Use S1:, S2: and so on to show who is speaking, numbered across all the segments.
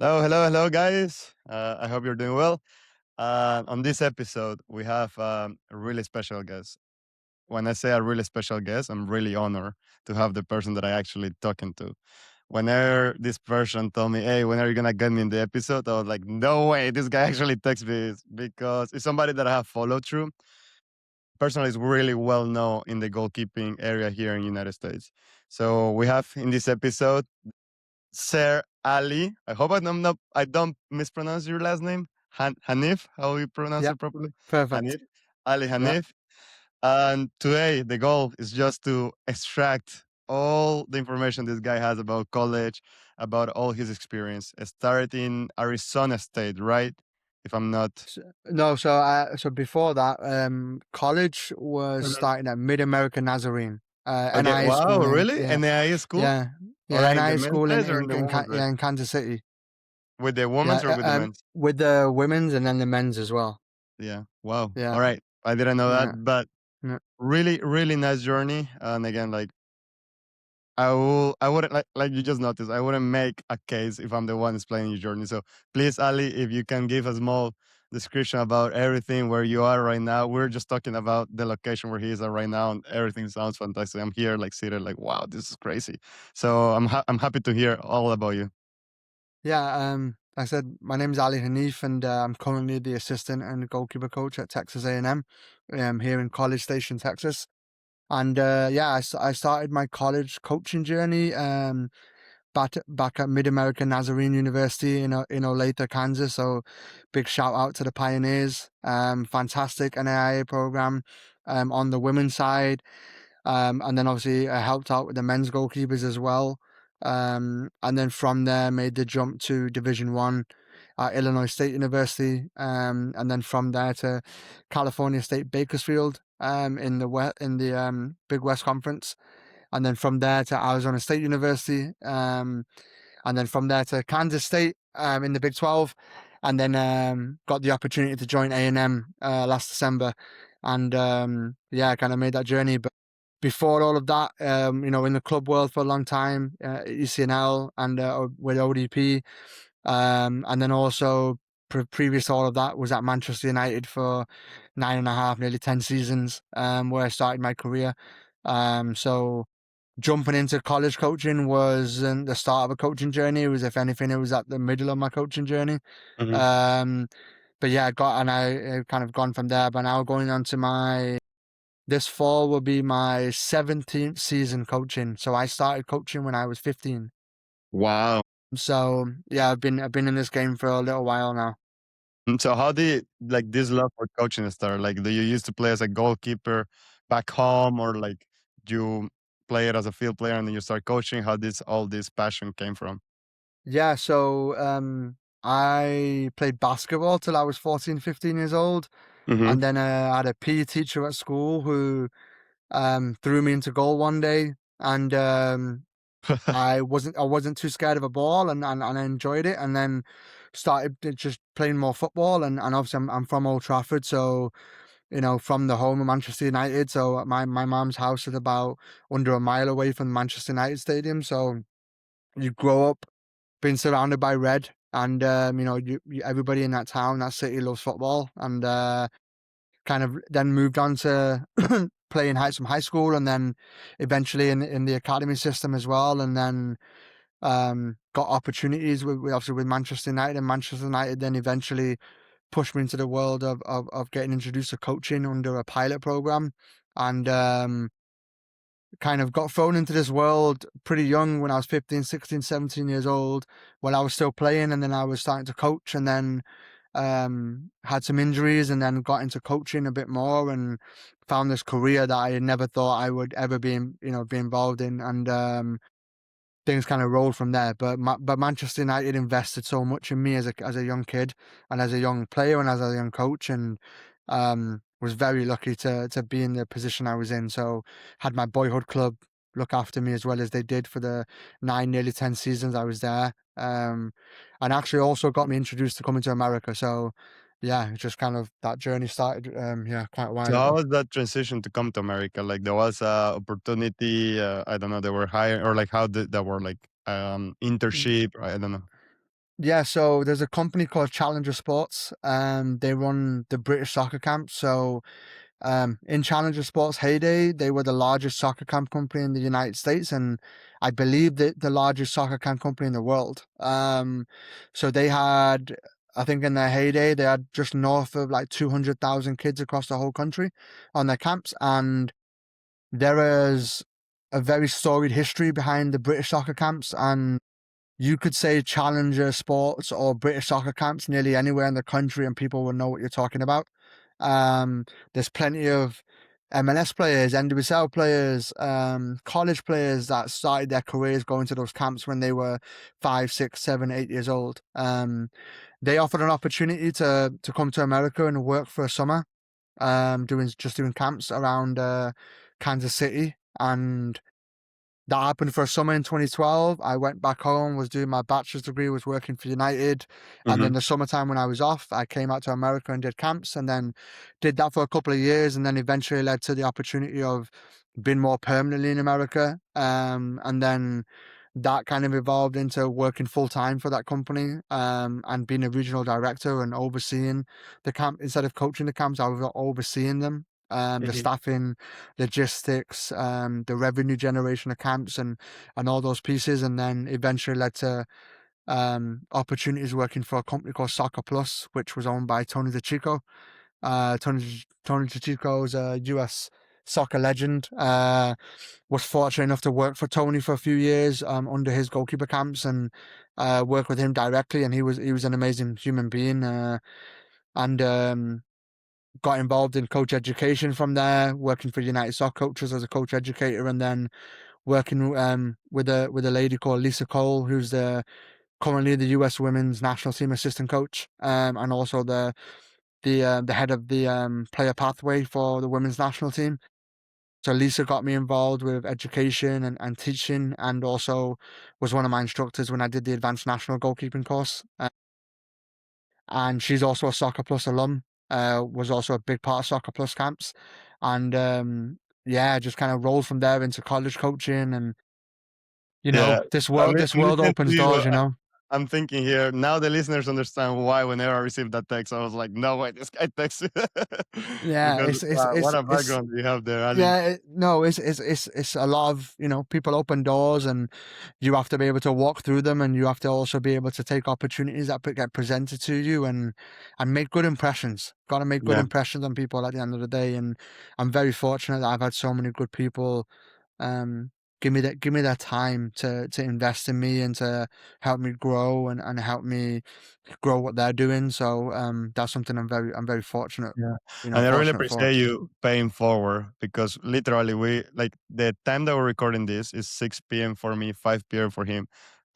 S1: Hello, hello, hello, guys. I hope you're doing well. On this episode, we have a really special guest. When I say a really special guest, I'm really honored to have the person that I actually talking to. Whenever this person told me, "Hey, when are you gonna get me in the episode?" I was like, "No way, this guy actually texts me," because it's somebody that I have followed through. Personally, is really well known in the goalkeeping area here in the United States. So we have in this episode Sir Ali. I hope I don't mispronounce your last name. Hanif, how you pronounce
S2: Yeah,
S1: it properly?
S2: perfect.
S1: Hanif. Ali
S2: Yeah.
S1: Hanif. And today the goal is just to extract all the information this guy has about college, about all his experience. It started in Arizona State, right? If I'm not.
S2: No, so before that, college was
S1: Mhm.
S2: starting at Mid American Nazarene,
S1: Okay.
S2: NIA
S1: Wow,
S2: school in
S1: really?
S2: yeah,
S1: NAIA school?
S2: yeah,
S1: Or
S2: yeah,
S1: in the
S2: NIA
S1: men's
S2: school
S1: side or in the women's side?
S2: Yeah, in Kansas City.
S1: With the women's or
S2: Yeah,
S1: with the men's?
S2: with the women's and then the men's as well.
S1: Yeah. Wow. All
S2: Yeah,
S1: right. I didn't know that,
S2: yeah,
S1: but
S2: yeah.
S1: really, really nice journey. And again, like I wouldn't like you just noticed. I wouldn't make a case if I'm the one explaining your journey. So please, Ali, if you can give a small description about everything where you are right now. We're just talking about the location where he is at right now, and everything sounds fantastic. I'm here, like seated, like wow, this is crazy. So I'm happy to hear all about you.
S2: Yeah, like I said, my name is Ali Hanif, and I'm currently the assistant and goalkeeper coach at Texas A&M, here in College Station, Texas. And yeah, I started my college coaching journey back at Mid American Nazarene University in Olathe, Kansas. So big shout out to the Pioneers. Fantastic NAIA program on the women's side. And then obviously I helped out with the men's goalkeepers as well. And then from there made the jump to Division One at Illinois State University. And then from there to California State Bakersfield in the Big West Conference. And then from there to Arizona State University. And then from there to Kansas State in the Big 12. And then got the opportunity to join A&M last December. And yeah, I kind of made that journey. But before all of that, in the club world for a long time, ECNL and with ODP. And then also previous to all of that was at Manchester United for 9.5, nearly 10 seasons, where I started my career. So jumping into college coaching wasn't the start of a coaching journey. It was, if anything, it was at the middle of my coaching journey.
S1: Mhm.
S2: Um, but yeah, I kind of gone from there. But now going on to this fall will be my 17th season coaching. So I started coaching when I was 15.
S1: Wow.
S2: So yeah, I've been in this game for a little while now.
S1: So how did like this love for coaching start? Like, do you used to play as a goalkeeper back home, or like you play it as a field player and then you start coaching? How this all this passion came from?
S2: Yeah, so I played basketball till I was 14, 15 years old.
S1: Hmm.
S2: And then I had a PE teacher at school who threw me into goal one day, and I wasn't too scared of a ball, and I enjoyed it, and then started just playing more football, and obviously I'm from Old Trafford, so from the home of Manchester United, so my mom's house is about under a mile away from the Manchester United Stadium, so you grow up being surrounded by red, and everybody in that town, that city loves football, and kind of then moved on to playing some high school, and then eventually in the academy system as well, and then got opportunities obviously with Manchester United, and Manchester United then eventually pushed me into the world of getting introduced to coaching under a pilot program, and kind of got thrown into this world pretty young when I was 15, 16, 17 years old, while I was still playing, and then I was starting to coach, and then had some injuries, and then got into coaching a bit more, and found this career that I never thought I would ever be involved in, and things kind of rolled from there. But Manchester United invested so much in me as a young kid, and as a young player, and as a young coach, and was very lucky to be in the position I was in. So had my boyhood club look after me as well as they did for the 9, nearly 10 seasons I was there. And actually also got me introduced to coming to America. So yeah, just kind of that journey started yeah, quite a
S1: So
S2: while
S1: how
S2: ago.
S1: was that transition to come to America? Like there was a opportunity. I don't know. They were hiring, or like how did that were like internship. I don't know.
S2: Yeah, so there's a company called Challenger Sports. They run the British soccer camps. So in Challenger Sports heyday, they were the largest soccer camp company in the United States, and I believe the largest soccer camp company in the world. So they had, I think in their heyday, they had just north of like 200,000 kids across the whole country on their camps, and there is a very storied history behind the British soccer camps, and you could say Challenger Sports or British soccer camps nearly anywhere in the country, and people will know what you're talking about. There's plenty of MLS players, NWSL players, college players that started their careers going to those camps when they were 5, 6, 7, 8 years old. They offered an opportunity to come to America and work for a summer, doing camps around Kansas City, and that happened for a summer in 2012. I went back home, was doing my bachelor's degree, was working for United. And
S1: Hmm.
S2: then the summertime when I was off, I came out to America and did camps, and then did that for a couple of years. And then eventually led to the opportunity of being more permanently in America. And then that kind of evolved into working full time for that company, and being a regional director and overseeing the camp. Instead of coaching the camps, I was overseeing them. The
S1: Hmm.
S2: staffing, logistics, the revenue generation of camps, and all those pieces, and then eventually led to opportunities working for a company called Soccer Plus, which was owned by Tony DeChico. Tony DeChico is a US soccer legend. Was fortunate enough to work for Tony for a few years under his goalkeeper camps, and work with him directly. And he was an amazing human being, and got involved in coach education from there, working for United Soccer Coaches as a coach educator, and then working with a lady called Lisa Cole, who's currently the US Women's National Team assistant coach, and also the head of the player pathway for the women's national team. So Lisa got me involved with education and teaching, and also was one of my instructors when I did the advanced national goalkeeping course. And she's also a Soccer Plus alum. Was also a big part of Soccer Plus camps, and yeah, just kind of rolled from there into college coaching, and
S1: Yeah,
S2: this
S1: I'm,
S2: world this
S1: I'm
S2: world
S1: listening to
S2: opens
S1: you.
S2: doors.
S1: I'm thinking here now. The listeners understand why. Whenever I received that text, I was like, "No way, this guy texted."
S2: Yeah,
S1: Because wow, what a
S2: it's
S1: background you have there, Ali.
S2: yeah, no, it's a lot of, people open doors, and you have to be able to walk through them, and you have to also be able to take opportunities that get presented to you, and make good impressions. Got to make good
S1: Yeah,
S2: impressions on people at the end of the day, and I'm very fortunate that I've had so many good people um give me that time to invest in me and to help me grow, and help me grow what they're doing. So that's something I'm very fortunate,
S1: yeah, and I really
S2: fortunate for.
S1: appreciate you paying forward because literally we like the time that we're recording this is 6 p.m. for me, 5 p.m. for him,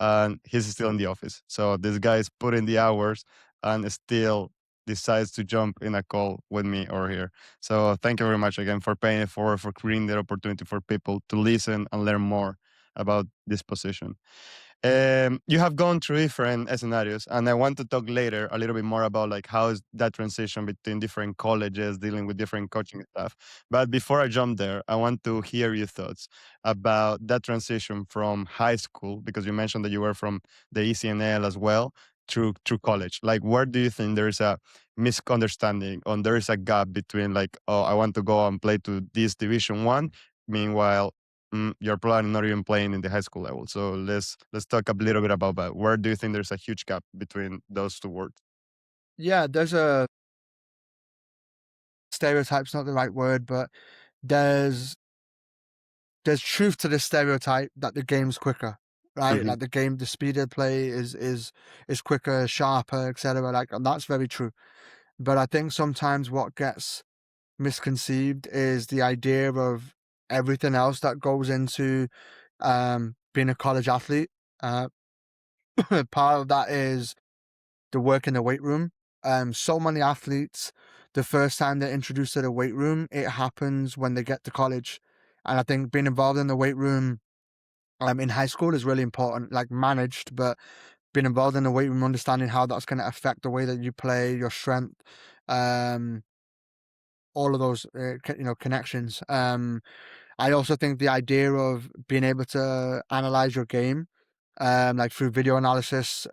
S1: and he's still in the office. So this guy is putting the hours and still decides to jump in a call with me over here. So thank you very much again for paying it forward, for creating that opportunity for people to listen and learn more about this position. You have gone through different scenarios, and I want to talk later a little bit more about like how is that transition between different colleges dealing with different coaching stuff. But before I jump there, I want to hear your thoughts about that transition from high school, because you mentioned that you were from the ECNL as well, through college. Like, where do you think there is a misunderstanding, or there is a gap between like, oh, I want to go and play to this Division 1, meanwhile you're probably not even playing in the high school level. So let's talk a little bit about that. Where do you think there's a huge gap between those two words?
S2: Yeah, there's a stereotype's not the right word, but there's there's truth to this stereotype that the game's quicker, right?
S1: Hmm.
S2: Like the speed of play is quicker, sharper, etc. Like, and that's very true. But I think sometimes what gets misconceived is the idea of everything else that goes into being a college athlete. Uh, Part of that is the work in the weight room. So many athletes, the first time they're introduced to the weight room, it happens when they get to college. And I think being involved in the weight room in high school is really important, like managed, but being involved in the weight room, understanding how that's going to affect the way that you play, your strength, um, all of those, connections. I also think the idea of being able to analyze your game like through video analysis,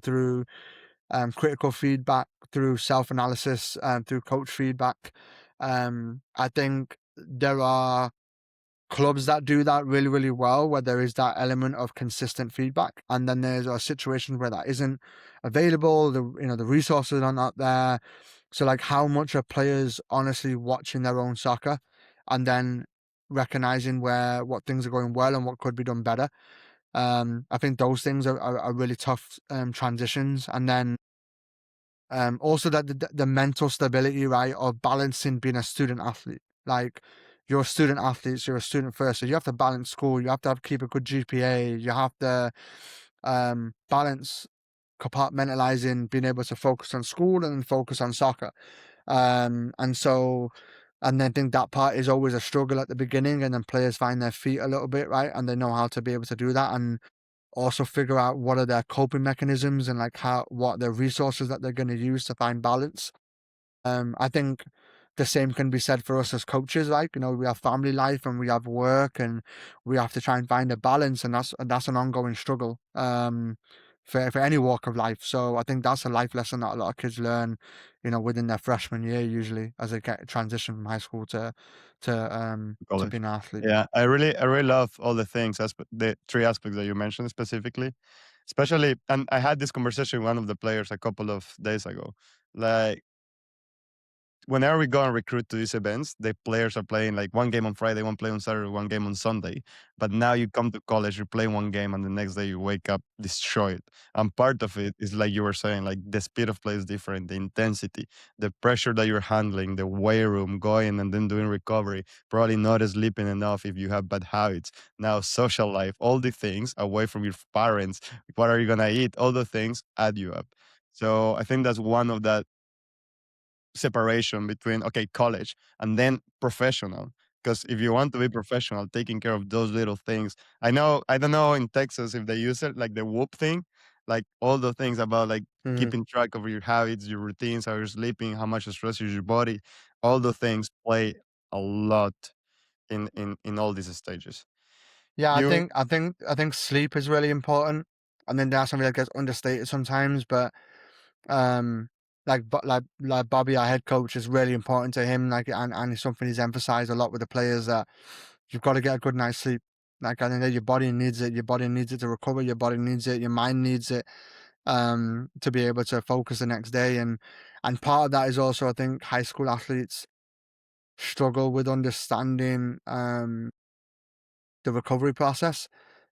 S2: through critical feedback, through self-analysis, through coach feedback. I think there are clubs that do that really, really well, where there is that element of consistent feedback, and then there's situations where that isn't available. The resources are not there. So like, how much are players honestly watching their own soccer, and then recognizing where what things are going well and what could be done better? I think those things are really tough transitions, and then also that the mental stability, right, of balancing being a student athlete. Like, you're a student athlete, so you're a student first, so you have to balance school, you have to keep a good GPA, you have to balance compartmentalizing, being able to focus on school and focus on soccer. And so, and then I think that part is always a struggle at the beginning, and then players find their feet a little bit, right, and they know how to be able to do that, and also figure out what are their coping mechanisms, and like what the resources that they're going to use to find balance. I think the same can be said for us as coaches. Like, we have family life and we have work, and we have to try and find a balance, and that's an ongoing struggle. For any walk of life. So I think that's a life lesson that a lot of kids learn, within their freshman year, usually, as they get transition from high school to
S1: College.
S2: being an athlete.
S1: Yeah, I really love all the things, the three aspects that you mentioned specifically, especially. And I had this conversation with one of the players a couple of days ago. Like, whenever we go and recruit to these events, the players are playing like one game on Friday, one play on Saturday, one game on Sunday. But now you come to college, you play one game, and the next day you wake up destroyed. And part of it is like you were saying, like the speed of play is different, the intensity, the pressure that you're handling, the weight room, going and then doing recovery, probably not sleeping enough if you have bad habits. Now social life, all the things away from your parents, what are you gonna eat? All the things add you up. So I think that's one of that separation between, okay, college and then professional. Because if you want to be professional, taking care of those little things. I don't know in Texas if they use it, like the whoop thing, like all the things about like
S2: Mhm.
S1: keeping track of your habits, your routines, how you're sleeping, how much stress is your body. All the things play a lot in all these stages.
S2: Yeah, I
S1: You
S2: think I think I think sleep is really important, and then that's something that gets understated sometimes. But um, like Bobby, our head coach, is really important to him. Like, and it's something he's emphasized a lot with the players, that you've got to get a good night's sleep. Like, I think that your body needs it. Your body needs it to recover. Your body needs it. Your mind needs it. To be able to focus the next day, and part of that is also, I think, high school athletes struggle with understanding the recovery process,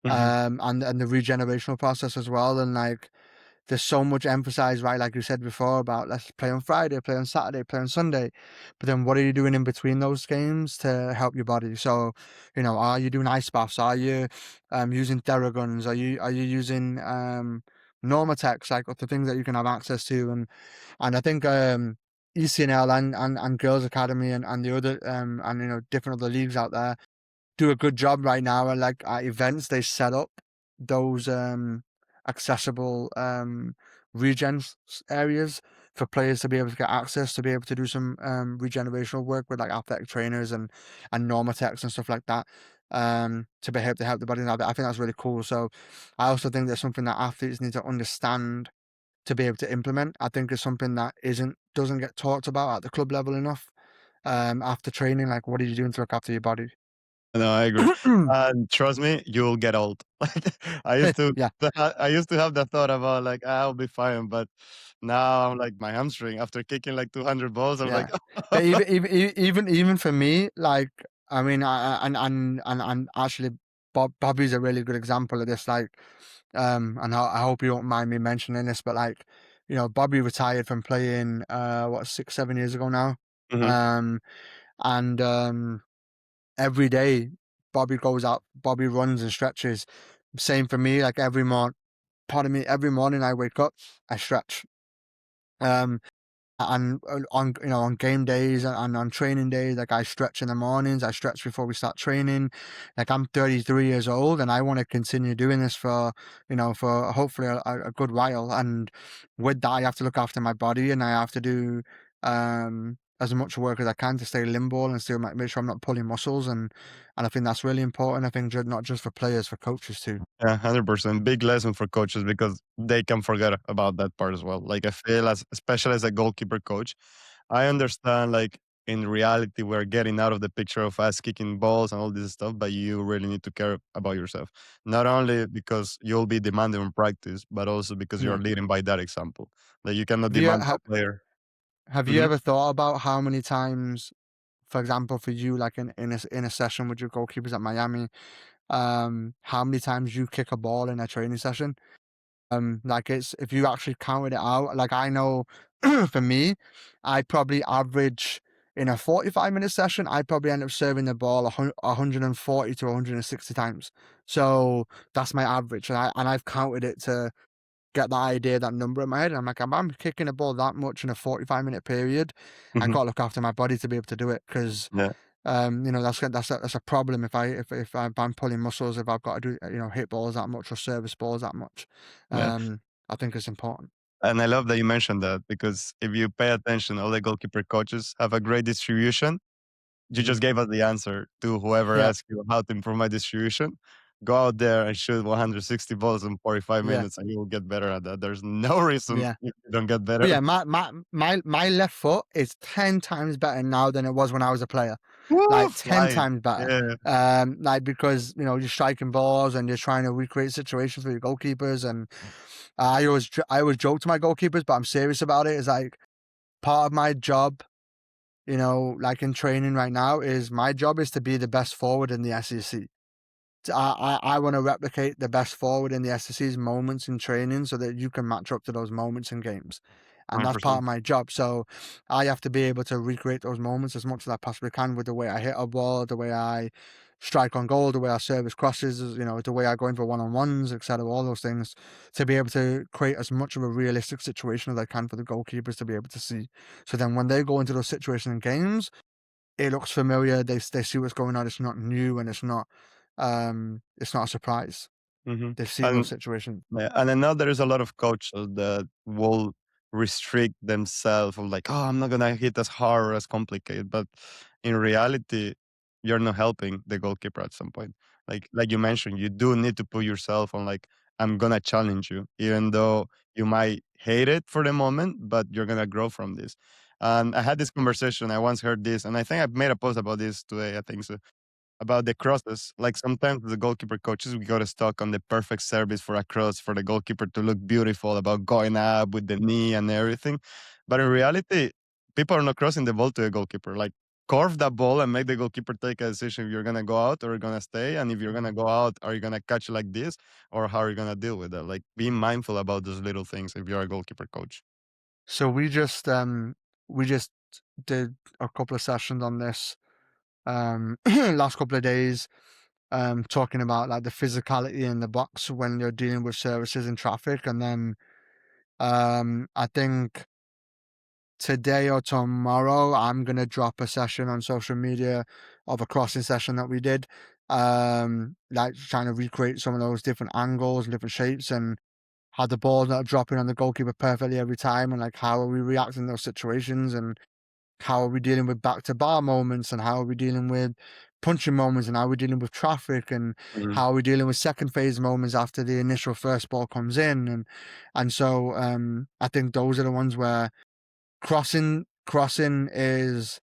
S1: Mhm.
S2: and the regenerational process as well. And like, there's so much emphasis, right? Like you said before, about let's play on Friday, play on Saturday, play on Sunday. But then what are you doing in between those games to help your body? So, are you doing ice baths? Are you using Theraguns? Are you using Normatex, like the things that you can have access to? And I think ECNL and Girls Academy, and the other and different other leagues out there do a good job right now, and like at events they set up those accessible areas for players to be able to get access, to be able to do some regenerational work with like athletic trainers and Normatex and stuff like that, to be able to help the body. I think that's really cool. So I also think that's something that athletes need to understand to be able to implement. I think it's something that doesn't get talked about at the club level enough. After training, like, what are you doing to look after your body?
S1: No, I agree. And trust me, you'll get old. Like,
S2: Yeah,
S1: I used to have the thought about like, I'll be fine, but now I'm like my hamstring after kicking like 200 balls. I'm like,
S2: yeah. But even for me, like, I mean, and actually, Bobby's a really good example of this. Like, and I hope you don't mind me mentioning this, but like, Bobby retired from playing, 6, 7 years ago now,
S1: Mhm.
S2: um, and every day Bobby goes out, Bobby runs and stretches. Same for me. Like, pardon me, every morning I wake up, I stretch. Um, and on game days and on training days, like, I stretch in the mornings, I stretch before we start training. Like, I'm 33 years old, and I want to continue doing this for hopefully a good while. And with that, I have to look after my body, and I have to do as much work as I can to stay limbo and still make sure I'm not pulling muscles, and I think that's really important. I think not just for players, for coaches too.
S1: Yeah, 100%. Big lesson for coaches because they can forget about that part as well. Like I feel as especially as a goalkeeper coach, I understand like in reality we're getting out of the picture of us kicking balls and all this stuff, but you really need to care about yourself. Not only because you'll be demanding in practice, but also because you're
S2: Yeah.
S1: leading by that example. Like you cannot
S2: Have you
S1: demand
S2: ha-
S1: a player.
S2: have you
S1: Mhm,
S2: ever thought about how many times, for example, for you, like in a session with your goalkeepers at Miami, how many times you kick a ball in a training session? Like it's if you actually counted it out, like I know for me, I probably average in a 45-minute session, I probably end up serving the ball 140 to 160 times. So that's my average. And I've counted it to get that idea, that number in my head. And I'm like, if I'm kicking a ball that much in a 45-minute period, I
S1: mhm.
S2: gotta look after my body to be able to do it because
S1: Yeah,
S2: that's a problem if I'm pulling muscles, if I've got to do hit balls that much or service balls that much.
S1: yeah.
S2: Um, I think it's important.
S1: And I love that you mentioned that because if you pay attention, all the goalkeeper coaches have a great distribution. You just
S2: Mm.
S1: gave us the answer to whoever
S2: Yeah,
S1: asked you how to improve my distribution. Go out there and shoot 160 balls in 45
S2: yeah,
S1: minutes and you will get better at that. There's no reason
S2: yeah.
S1: you don't get
S2: But
S1: better.
S2: yeah, my left foot is 10 times better now than it was when I was a player.
S1: Woo!
S2: Like ten
S1: Flying.
S2: times better.
S1: Yeah.
S2: Like because you're striking balls and you're trying to recreate situations for your goalkeepers. And I always joke to my goalkeepers, but I'm serious about it. Is like part of my job, like in training right now, is my job is to be the best forward in the SEC. I want to replicate the best forward in the SSC's moments in training so that you can match up to those moments in games. And that's part
S1: 100%.
S2: of my job. So I have to be able to recreate those moments as much as I possibly can with the way I hit a ball, the way I strike on goal, the way I service crosses, the way I go in for one-on-ones, etc. All those things to be able to create as much of a realistic situation as I can for the goalkeepers to be able to see. So then when they go into those situations in games, it looks familiar. They see what's going on. It's not new and it's not a surprise.
S1: Mhm.
S2: They see those
S1: And
S2: situations.
S1: yeah, and I know there is a lot of coaches that will restrict themselves of like, oh, I'm not gonna hit as hard or as complicated. But in reality, you're not helping the goalkeeper at some point. Like you mentioned, you do need to put yourself on like, I'm gonna challenge you, even though you might hate it for the moment, but you're gonna grow from this. And I had this conversation. I once heard this, and I think I made a post about this today. I think so about the crosses. Like sometimes the goalkeeper coaches, we got stuck on the perfect service for a cross for the goalkeeper to look beautiful about going up with the knee and everything. But in reality, people are not crossing the ball to the goalkeeper. Like curve that ball and make the goalkeeper take a decision if you're gonna go out or you're gonna stay. And if you're gonna go out, are you gonna catch like this or how are you gonna deal with that? Like being mindful about those little things if you're a goalkeeper coach.
S2: So we just did a couple of sessions on this last couple of days, talking about like the physicality in the box when you're dealing with services in traffic. And then I think today or tomorrow I'm gonna drop a session on social media of a crossing session that we did. Like trying to recreate some of those different angles and different shapes and how the ball's not dropping on the goalkeeper perfectly every time, and like how are we reacting in those situations, and how are we dealing with back to bar moments, and how are we dealing with punching moments, and how are we dealing with traffic, and
S1: Mhm,
S2: how are we dealing with second phase moments after the initial first ball comes in. And so I think those are the ones where crossing is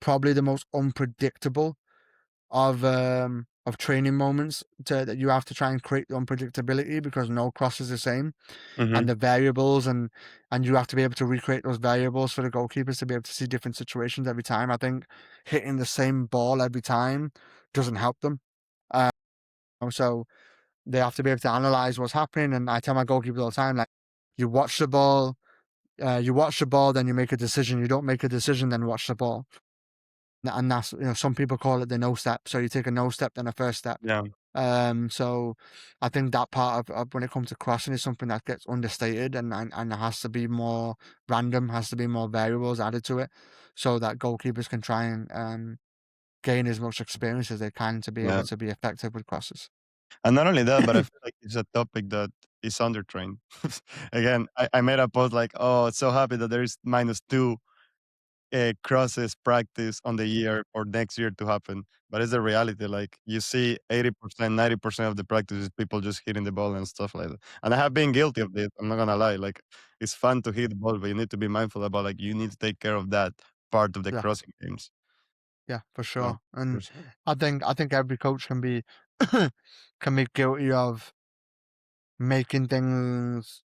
S2: probably the most unpredictable of training moments that you have to try and create the unpredictability because no cross is the same,
S1: mhm,
S2: and the variables, and you have to be able to recreate those variables for the goalkeepers to be able to see different situations every time. I think hitting the same ball every time doesn't help them. So they have to be able to analyze what's happening. And I tell my goalkeepers all the time, like, you watch the ball, then you make a decision. You don't make a decision, then watch the ball. And that's, some people call it the no step. So you take a no step, then a first step.
S1: yeah.
S2: So I think that part of when it comes to crossing is something that gets understated, and it has to be more random, has to be more variables added to it, so that goalkeepers can try and gain as much experience as they can to be able
S1: Yeah.
S2: to be effective with crosses.
S1: And not only that, but I feel like it's a topic that is undertrained. Again, I made a post like, "Oh, so happy that there is -2." crosses practice on the year or next year to happen. But it's the reality. Like you see 80%, 90% of the practice is people just hitting the ball and stuff like that. And I have been guilty of this. I'm not gonna lie. Like it's fun to hit the ball, but you need to be mindful about like you need to take care of that part of the
S2: Yeah,
S1: crossing games.
S2: yeah, for
S1: So
S2: sure. And
S1: there's
S2: I think every coach can be can be guilty of making things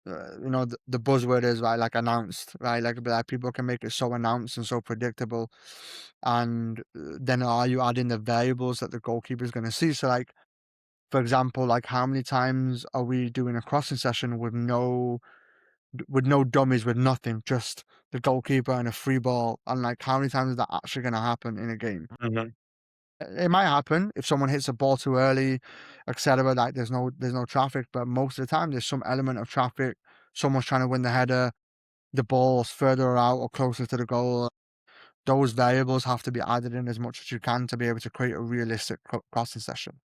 S2: the buzzword is right, like announced, right? Like people can make it so announced and so predictable, and then are you adding the variables that the goalkeeper is going to see? So, like for example, like how many times are we doing a crossing session with no dummies, with nothing, just the goalkeeper and a free ball, and like how many times is that actually going to happen in a game?
S1: Mhm.
S2: It might happen if someone hits a ball too early, etc. Like there's no traffic, but most of the time there's some element of traffic. Someone's trying to win the header, the ball's further out or closer to the goal. Those variables have to be added in as much as you can to be able to create a realistic crossing session.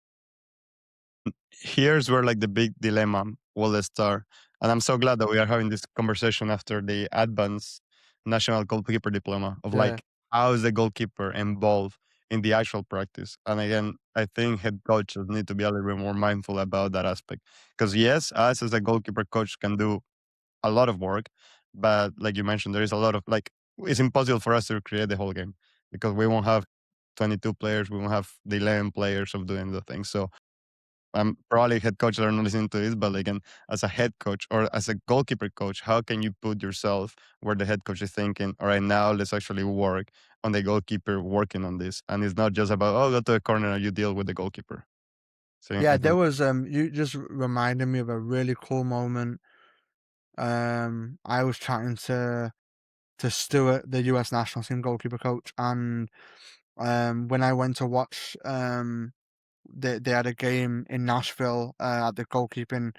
S1: Here's where like the big dilemma will start. And I'm so glad that we are having this conversation after the advanced national goalkeeper diploma of
S2: Yeah,
S1: like how is the goalkeeper involved in the actual practice. And again, I think head coaches need to be a little bit more mindful about that aspect. Because yes, us as a goalkeeper coach can do a lot of work, but like you mentioned, there is a lot of like it's impossible for us to create the whole game because we won't have 22 players, we won't have the 11 players of doing the thing. So probably head coaches are not listening to this, but again, as a head coach or as a goalkeeper coach, how can you put yourself where the head coach is thinking, all right, now let's actually work on the goalkeeper working on this. And it's not just about, oh, go to the corner and you deal with the goalkeeper. So
S2: yeah.
S1: I
S2: There
S1: think
S2: was you just reminded me of a really cool moment. I was chatting to Stewart, the US national team goalkeeper coach, and when I went to watch they had a game in Nashville at the goalkeeping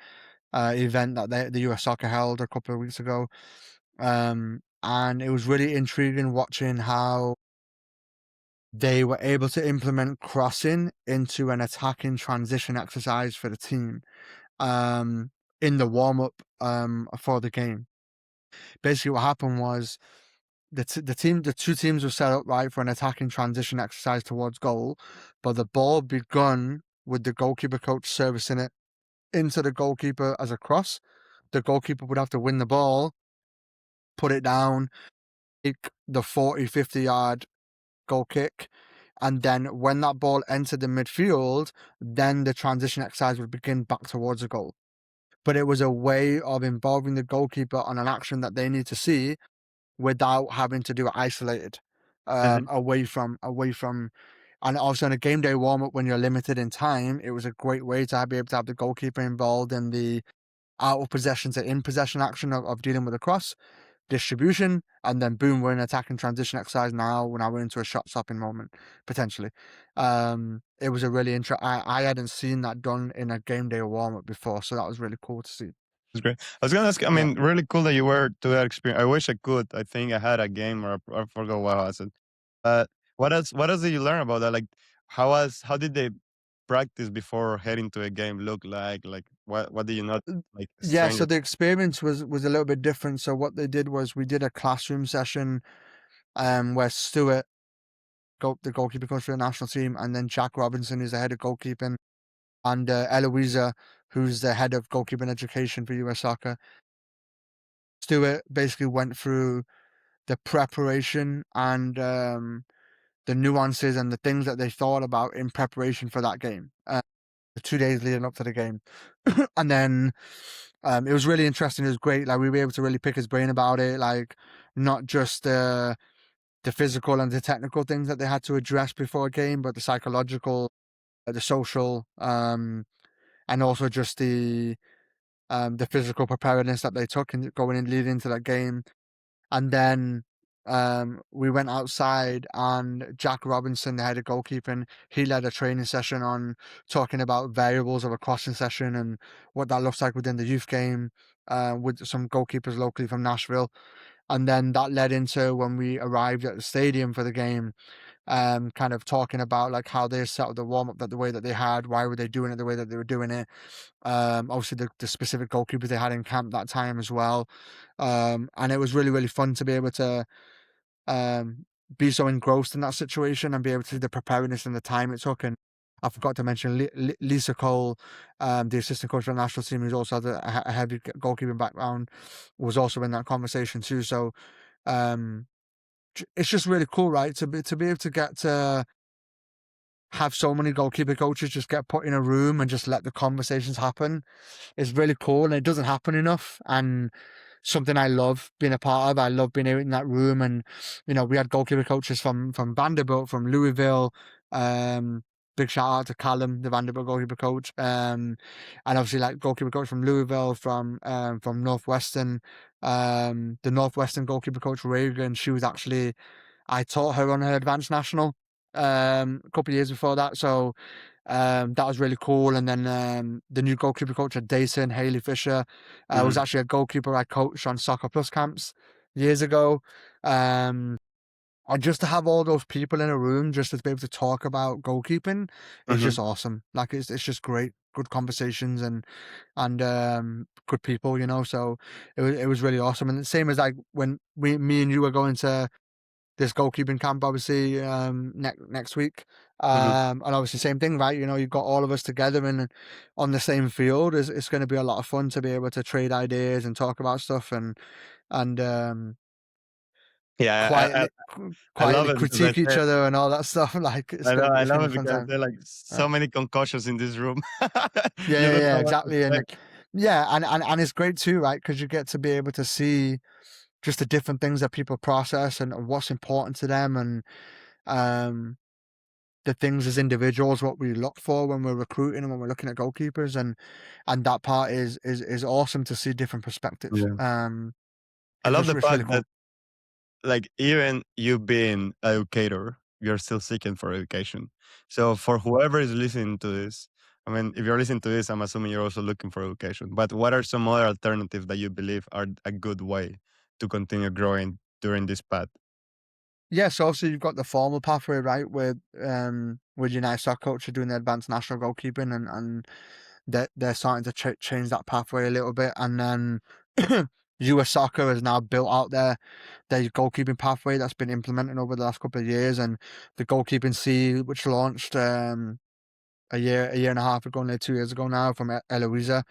S2: event that the US Soccer held a couple of weeks ago. And it was really intriguing watching how they were able to implement crossing into an attacking transition exercise for the team um, in the warm up for the game. Basically, what happened was the two teams were set up right for an attacking transition exercise towards goal, but the ball begun with the goalkeeper coach servicing it into the goalkeeper as a cross. The goalkeeper would have to win the ball, put it down, take the 40, 50-yard goal kick. And then when that ball entered the midfield, then the transition exercise would begin back towards the goal. But it was a way of involving the goalkeeper on an action that they need to see without having to do it isolated,
S1: Mhm.
S2: away from. And also in a game day warm up when you're limited in time, it was a great way to be able to have the goalkeeper involved in the out of possession to in possession action of dealing with a cross distribution, and then boom, we're in attacking transition exercise now. Now we're into a shot stopping moment potentially. It was a really interesting. I hadn't seen that done in a game day warm up before, so that was really cool to see.
S1: it's great. I was gonna ask, I
S2: Yeah.
S1: mean, really cool that you were to that experience. I wish I could. I think I had a game or I forgot what I said. But what else did you learn about that? Like how did they practice before heading to a game look like? Like what did you not like
S2: Yeah,
S1: strange?
S2: so the experience was a little bit different. So what they did was we did a classroom session where Stuart, the goalkeeper coach for the national team, and then Jack Robinson, who's the head of goalkeeping, and Eloisa, who's the head of goalkeeping education for US Soccer. Stuart basically went through the preparation and the nuances and the things that they thought about in preparation for that game. The 2 days leading up to the game, and then it was really interesting. It was great. Like we were able to really pick his brain about it. Like not just the physical and the technical things that they had to address before a game, but the psychological, the social, and also just the physical preparedness that they took and going in leading into that game. And then we went outside, and Jack Robinson, the head of goalkeeping, he led a training session on talking about variables of a crossing session and what that looks like within the youth game with some goalkeepers locally from Nashville. And then that led into when we arrived at the stadium for the game, kind of talking about like how they set up the warm up that the way that they had, why were they doing it the way that they were doing it. Obviously the specific goalkeepers they had in camp that time as well. And it was really, really fun to be able to um, be so engrossed in that situation and be able to see the preparedness and the time it took. And I forgot to mention Lisa Cole, the assistant coach for the national team, who's also had a heavy goalkeeping background, was also in that conversation too. So um, it's just really cool, right? To be able to get to have so many goalkeeper coaches just get put in a room and just let the conversations happen is really cool, and it doesn't happen enough. And something I love being a part of. I love being out in that room, and we had goalkeeper coaches from Vanderbilt, from Louisville. Um, Big shout out to Callum, the Vanderbilt goalkeeper coach, and obviously like goalkeeper coach from Louisville, from Northwestern. The Northwestern goalkeeper coach Reagan, she was actually I taught her on her advanced national a couple of years before that, so that was really cool. And then the new goalkeeper coach at Dayton, Haley Fisher, was
S1: Hmm.
S2: actually a goalkeeper I coached on Soccer Plus camps years ago. Um, and just to have all those people in a room just to be able to talk about goalkeeping is
S1: Hmm.
S2: just awesome. Like it's just great, good conversations and good people, So it was really awesome. And the same as like when me and you were going to this goalkeeping camp, obviously, next week.
S1: Hmm.
S2: And obviously, same thing, right? You've got all of us together and on the same field. It's going to be a lot of fun to be able to trade ideas and talk about stuff and
S1: Yeah,
S2: quietly
S1: I love
S2: quietly
S1: it because I
S2: critique each
S1: say
S2: other and all that stuff. Like
S1: I
S2: it's
S1: love
S2: gonna
S1: it
S2: be a fun
S1: because
S2: time.
S1: there are like
S2: Yeah,
S1: so many concussions in this room.
S2: yeah,
S1: You
S2: yeah,
S1: don't
S2: yeah,
S1: know what to
S2: exactly. And
S1: expect.
S2: yeah, and it's great too, right? Because you get to be able to see just the different things that people process and what's important to them and um the things as individuals, what we look for when we're recruiting and when we're looking at goalkeepers, and that part is awesome to see different perspectives.
S1: Yeah. I
S2: It's
S1: love
S2: just
S1: the
S2: it's really
S1: fact that
S2: cool.
S1: like even you being educator, you're still seeking for education. So for whoever is listening to this, I mean, if you're listening to this, I'm assuming you're also looking for education. But what are some other alternatives that you believe are a good way to continue growing during this path?
S2: Yeah, so obviously you've got the formal pathway, right, with United Soccer Coach are doing the advanced national goalkeeping and they're starting to change that pathway a little bit, and then US Soccer has now built out their goalkeeping pathway that's been implemented over the last couple of years, and the goalkeeping C, which launched a year and a half ago, nearly 2 years ago now, from Eloisa.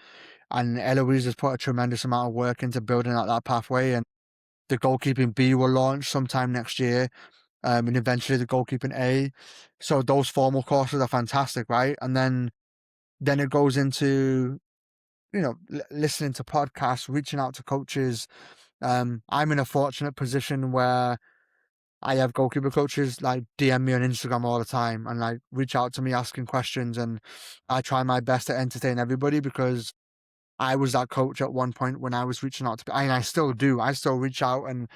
S2: And Eloisa's put a tremendous amount of work into building out that pathway. And the goalkeeping B will launch sometime next year, and eventually the goalkeeping A. So those formal courses are fantastic, right? And then it goes into listening to podcasts, reaching out to coaches. I'm in a fortunate position where I have goalkeeper coaches like DM me on Instagram all the time and like reach out to me asking questions, and I try my best to entertain everybody because I was that coach at one point when I was reaching out to, and I still do. I still reach out and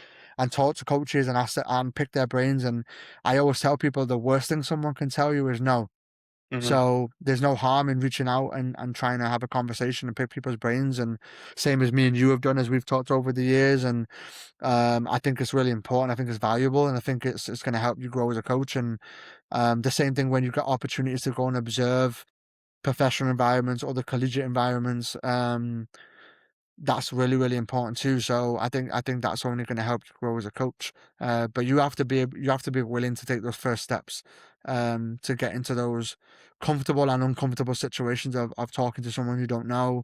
S2: talk to coaches and ask and pick their brains. And I always tell people the worst thing someone can tell you is no.
S1: Hmm.
S2: So there's no harm in reaching out and trying to have a conversation and pick people's brains. And same as me and you have done as we've talked over the years. And I think it's really important. I think it's valuable, and I think it's going to help you grow as a coach. And the same thing when you've got opportunities to go and observe professional environments or the collegiate environments. That's really really important too. So I think that's only going to help you grow as a coach. But you have to be willing to take those first steps to get into those comfortable and uncomfortable situations of talking to someone you don't know,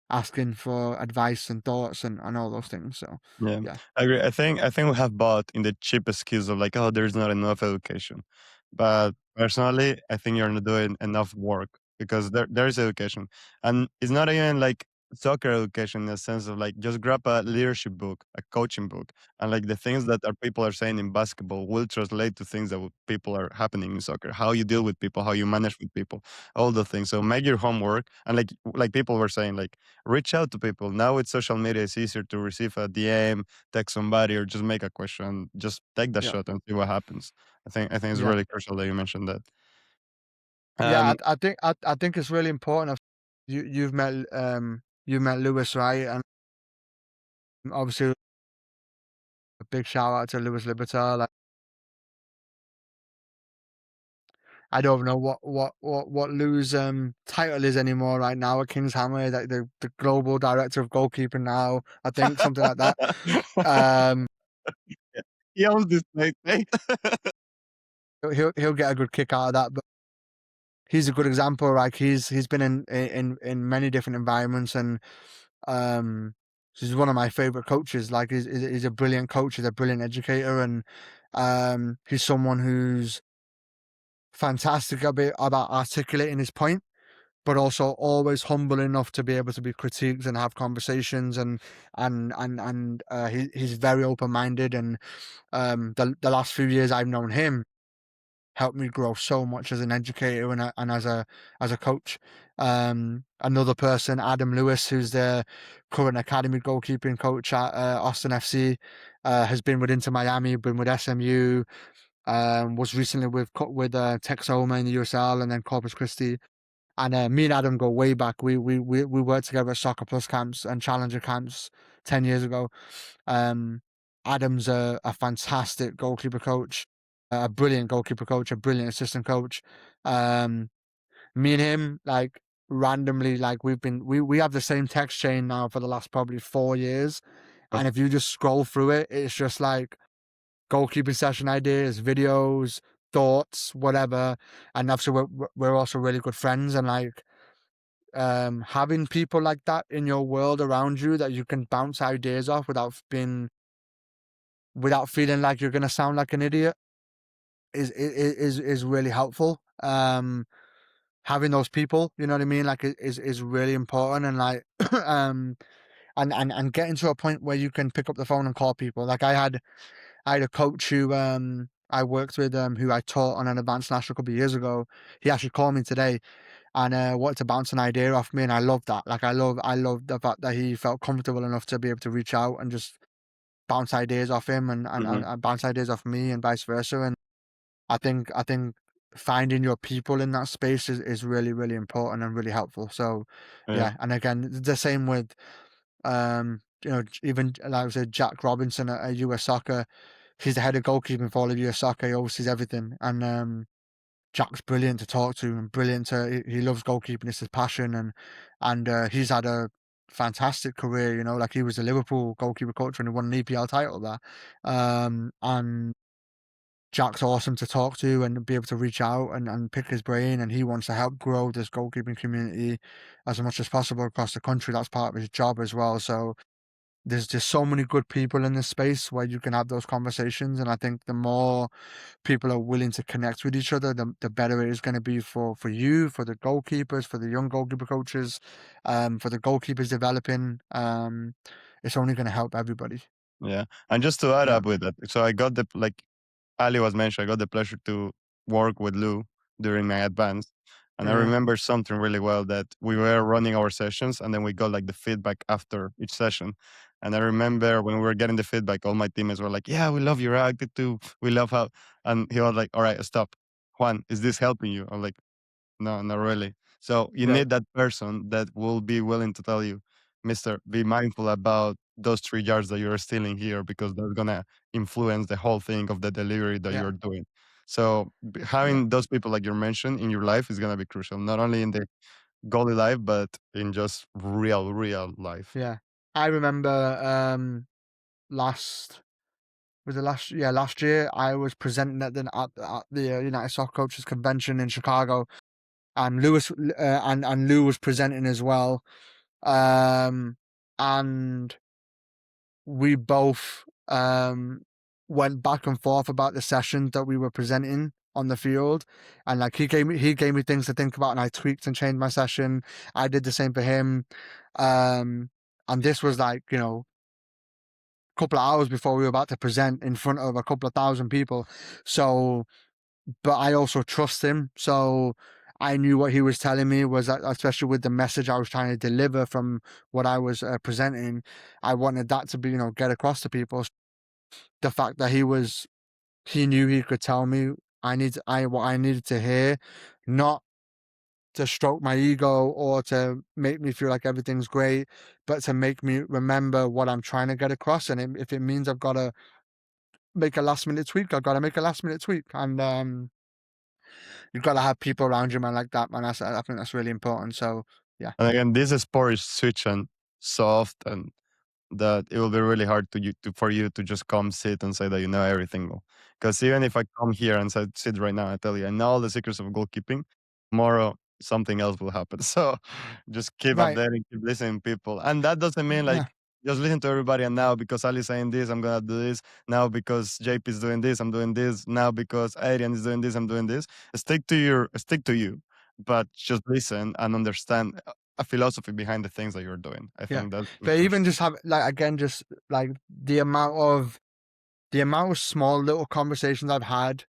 S2: asking for advice and thoughts and all those things. So
S1: Yeah,
S2: yeah,
S1: I agree. I think we have bought in the cheap excuse of like, oh, there's not enough education. But personally, I think you're not doing enough work because there is education, and it's not even like soccer education in the sense of like just grab a leadership book, a coaching book, and like the things that our people are saying in basketball will translate to things that people are happening in soccer. How you deal with people, how you manage with people, all the things. So make your homework, and like people were saying, like reach out to people. Now with social media, it's easier to receive a DM, text somebody, or just make a question. Just take the
S2: yeah,
S1: shot and see what happens. I think it's
S2: yeah,
S1: really crucial that you mentioned that.
S2: yeah.
S1: Um,
S2: I think it's really important. You've met Lewis, right? And obviously a big shout out to Lewis Libertar. Like, I don't know what Lou's title is anymore right now at Kings Hammer, like the global director of goalkeeping now, I think, something like that. Um
S1: he owns this place, eh?
S2: He'll get a good kick out of that. But he's a good example. Like he's been in many different environments, and um, he's one of my favorite coaches. Like he's a brilliant coach. He's a brilliant educator, and he's someone who's fantastic about articulating his point, but also always humble enough to be able to be critiqued and have conversations, and he's very open minded. And the last few years I've known him helped me grow so much as an educator and as a coach. Another person, Adam Lewis, who's the current academy goalkeeping coach at Austin FC, has been with Inter Miami, been with SMU, was recently with Texoma in the USL, and then Corpus Christi. And me and Adam go way back. We worked together at Soccer Plus camps and Challenger camps 10 years ago. Um, Adam's a fantastic goalkeeper coach, a brilliant goalkeeper coach, a brilliant assistant coach. Um, Me and him, like randomly, like we have the same text chain now for the last probably 4 years. And if you just scroll through it, it's just like goalkeeping session ideas, videos, thoughts, whatever. And obviously we're also really good friends, and like having people like that in your world around you that you can bounce ideas off without feeling like you're gonna sound like an idiot is really helpful. Having those people, you know what I mean, like is really important. And like and getting to a point where you can pick up the phone and call people. Like I had a coach who I worked with, who I taught on an advanced national a couple of years ago. He actually called me today and wanted to bounce an idea off me, and I love that. Like I love the fact that he felt comfortable enough to be able to reach out and just bounce ideas off him,
S1: Mhm.
S2: and bounce ideas off me, and vice versa. And I think finding your people in that space is really, really important and really helpful. So
S1: Yeah.
S2: yeah, and again, the same with even like I said, Jack Robinson at US Soccer. He's the head of goalkeeping for all of US Soccer. He oversees everything, and Jack's brilliant to talk to and brilliant to. He loves goalkeeping; it's his passion, and he's had a fantastic career. You know, like he was a Liverpool goalkeeper coach when he won an EPL title there, and Jack's awesome to talk to and be able to reach out and pick his brain, and he wants to help grow this goalkeeping community as much as possible across the country. That's part of his job as well. So there's just so many good people in this space where you can have those conversations, and I think the more people are willing to connect with each other, the better it is going to be for you, for the goalkeepers, for the young goalkeeper coaches, for the goalkeepers developing. It's only going to help everybody.
S1: Yeah. And just to add
S2: Yeah,
S1: up with that, so I got the like Ali was mentioned, I got the pleasure to work with Lou during my advance. And I
S2: yeah,
S1: remember something really well that we were running our sessions and then we got like the feedback after each session. And I remember when we were getting the feedback, all my teammates were like, "Yeah, we love your attitude. We love how," and he was like, "All right, stop. Juan, is this helping you?" I'm like, "No, not really." So you
S2: yeah,
S1: need that person that will be willing to tell you, Mister, be mindful about those 3 yards that you're stealing here because that's gonna influence the whole thing of the delivery that
S2: yeah,
S1: you're doing. So
S2: yeah,
S1: having those people like you mentioned in your life is gonna be crucial, not only in the goalie life, but in just real life.
S2: yeah. I remember last was it last yeah last year I was presenting at the United Soccer Coaches Convention in Chicago, and and Lou was presenting as well, and we both went back and forth about the sessions that we were presenting on the field, and like he gave me things to think about, and I tweaked and changed my session. I did the same for him, um, and this was like a couple of hours before we were about to present in front of a couple of thousand people. So, but I also trust him, so I knew what he was telling me was that, especially with the message I was trying to deliver from what I was presenting, I wanted that to be get across to people. The fact that he knew he could tell me what I needed to hear, not to stroke my ego or to make me feel like everything's great, but to make me remember what I'm trying to get across. And if it means I've got to make a last minute tweak, I've got to make a last minute tweak. And you've got to have people around you, man, like that, man. I think that's really important. So yeah,
S1: And again, this sport is switch and soft and that it will be really hard for you to just come sit and say that you know everything. Because even if I come here and sit right now, I tell you I know all the secrets of goalkeeping. Tomorrow something else will happen. So just keep
S2: Right.
S1: updating, keep listening, people. And that doesn't mean
S2: Yeah.
S1: like just listen to everybody. And now because Ali's saying this, I'm gonna do this. Now because JP is doing this, I'm doing this. Now because Adrian is doing this, I'm doing this. Stick to you, but just listen and understand a philosophy behind the things that you're doing. I
S2: Yeah.
S1: think that's
S2: But even
S1: crucial.
S2: just have like again, just like the amount of small little conversations I've had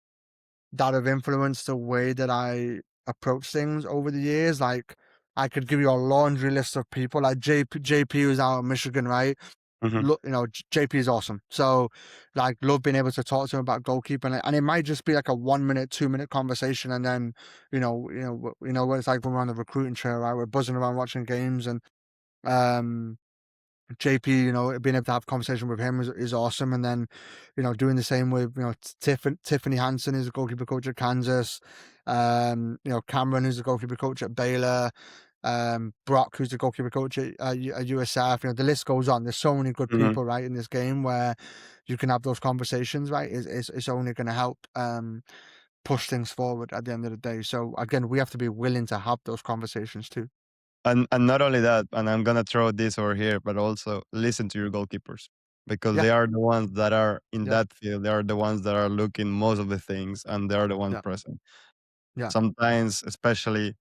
S2: that have influenced the way that I approach things over the years. Like I could give you a laundry list of people like JP who's out in Michigan, right?
S1: Mhm.
S2: Look, JP is awesome. So, like, love being able to talk to him about goalkeeping, and it might just be like a 1 minute, 2 minute conversation, and then, what it's like when we're on the recruiting trail, right? We're buzzing around watching games, and um, JP, being able to have a conversation with him is awesome. And then, doing the same with, Tiffany Hansen, who's a goalkeeper coach at Kansas, Cameron, who's a goalkeeper coach at Baylor, Brock, who's the goalkeeper coach at USF. The list goes on. There's so many good
S1: Mhm.
S2: people, right, in this game where you can have those conversations, right? It's only going to help push things forward at the end of the day. So again, we have to be willing to have those conversations too.
S1: And not only that, and I'm gonna throw this over here, but also listen to your goalkeepers because
S2: Yeah,
S1: they are the ones that are in
S2: yeah,
S1: that field. They are the ones that are looking most of the things, and they are the ones
S2: yeah,
S1: present.
S2: yeah,
S1: Sometimes, especially,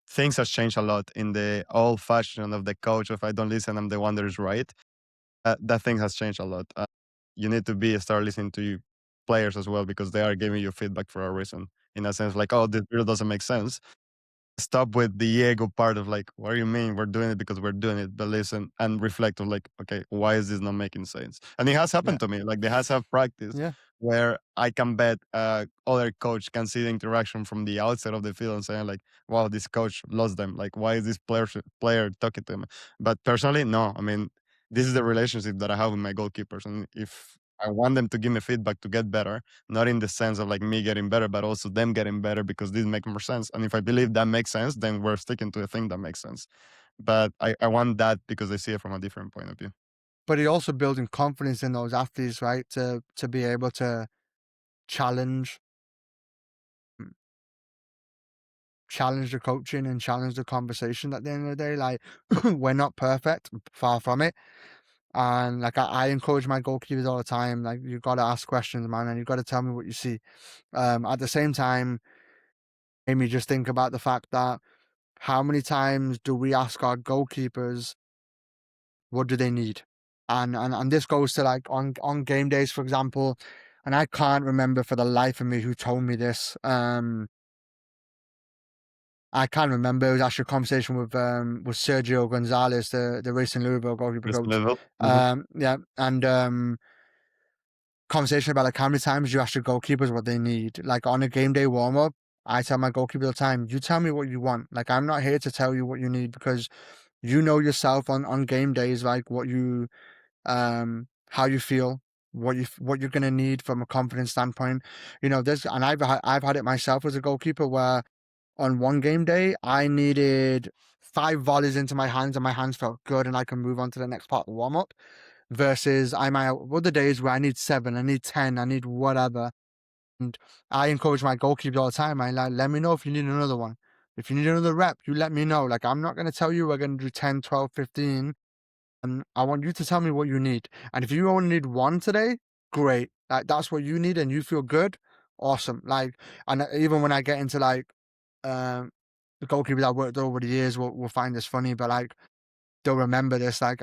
S1: things has changed a lot in the old fashion of the coach. If I don't listen, I'm the one that is right. That thing has changed a lot. You need to start listening to you players as well because they are giving you feedback for a reason. In a sense, like, oh, this really doesn't make sense. Stop with the ego part of like, what do you mean we're doing it because we're doing it? But listen and reflect on like, okay, why is this not making sense? And it has
S2: yeah,
S1: happened to me. Like they has have practice
S2: yeah,
S1: where I can bet other coach can see the interaction from the outside of the field and saying like, wow, this coach lost them. Like, why is this player talking to him? But personally, no. I mean, this is the relationship that I have with my goalkeepers, and if I want them to give me feedback to get better, not in the sense of like me getting better, but also them getting better because this makes more sense. And if I believe that makes sense, then we're sticking to the thing that makes sense. But I want that because I see it from a different point of view.
S2: but you're also building confidence in those athletes, right? To be able to challenge mm, challenge the coaching and challenge the conversation at the end of the day. Like we're not perfect, far from it. And like I encourage my goalkeepers all the time. Like you got to ask questions, man, and you got to tell me what you see. At the same time, made me just think about the fact that how many times do we ask our goalkeepers what do they need? And this goes to like on game days, for example. And I can't remember for the life of me who told me this. I can't remember. It was actually a conversation with Sergio Gonzalez, the Racing Louisville goalkeeper
S1: This
S2: coach.
S1: level. Hmm.
S2: Yeah, and conversation about like how many times you ask your goalkeepers what they need. Like on a game day warm up, I tell my goalkeeper all the time, you tell me what you want. Like I'm not here to tell you what you need because you know yourself on game days, like what you how you feel, what you're gonna need from a confidence standpoint. There's and I've had it myself as a goalkeeper where on one game day I needed 5 volleys into my hands and my hands felt good and I can move on to the next part of the warm up. Versus I might have other days where I need 7, I need 10, I need whatever. And I encourage my goalkeepers all the time. I like, let me know if you need another one. If you need another rep, you let me know. Like, I'm not going to tell you we're going to do 10, 12, 15. And I want you to tell me what you need. And if you only need one today, great. Like, that's what you need and you feel good. Awesome. Like, and even when I get into like, um, the goalkeepers I've worked with over the years will find this funny, but like, they'll remember this. Like,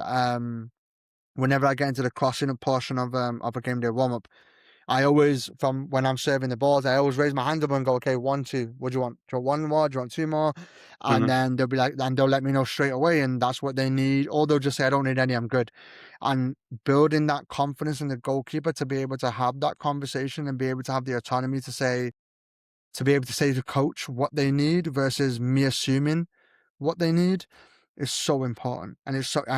S2: whenever I get into the crossing portion of a game day warm up, I always, from when I'm serving the balls, I always raise my hand up and go, okay, 1, 2, what do you want? Do you want one more? Do you want two more? And
S1: Hmm.
S2: then they'll be like, and they'll let me know straight away, and that's what they need. Or they'll just say, I don't need any, I'm good. And building that confidence in the goalkeeper to be able to have that conversation and be able to have the autonomy to be able to say to coach what they need versus me assuming what they need is so important, and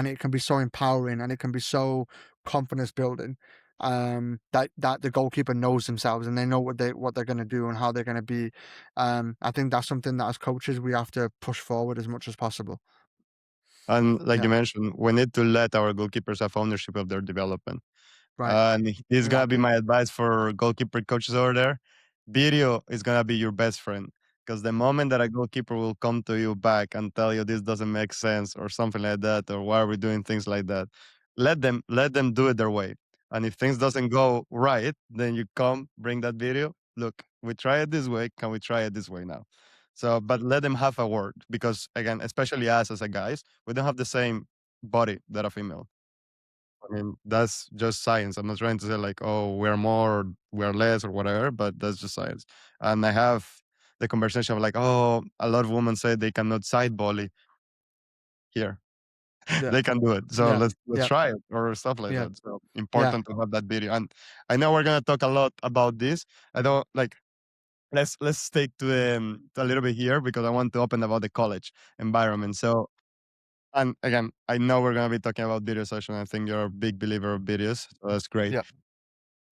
S2: it can be so empowering, and it can be so confidence building. That the goalkeeper knows themselves and they know what they're going to do and how they're going to be. I think that's something that as coaches we have to push forward as much as possible.
S1: And like
S2: Yeah.
S1: you mentioned, we need to let our goalkeepers have ownership of their development.
S2: Right.
S1: And this is gonna be
S2: Exactly.
S1: my advice for goalkeeper coaches over there. Video is gonna be your best friend because the moment that a goalkeeper will come to you back and tell you this doesn't make sense or something like that, or why are we doing things like that, let them do it their way. And if things doesn't go right, then you come bring that video. Look, we try it this way. Can we try it this way now? So, but let them have a word because again, especially us as a guys, we don't have the same body that a female. I mean, that's just science. I'm not trying to say like, oh, we're more, we're less, or whatever, but that's just science. And I have the conversation of like, oh, a lot of women say they cannot side volley here.
S2: Yeah.
S1: They can do it. So
S2: Yeah.
S1: let's
S2: Yeah.
S1: try it or stuff like
S2: Yeah.
S1: that. So
S2: Yeah.
S1: important to have that video. And I know we're gonna talk a lot about this. I don't like let's stick to a little bit here because I want to open about the college environment. So and again, I know we're gonna be talking about video session. I think you're a big believer of videos. So that's great.
S2: Yeah.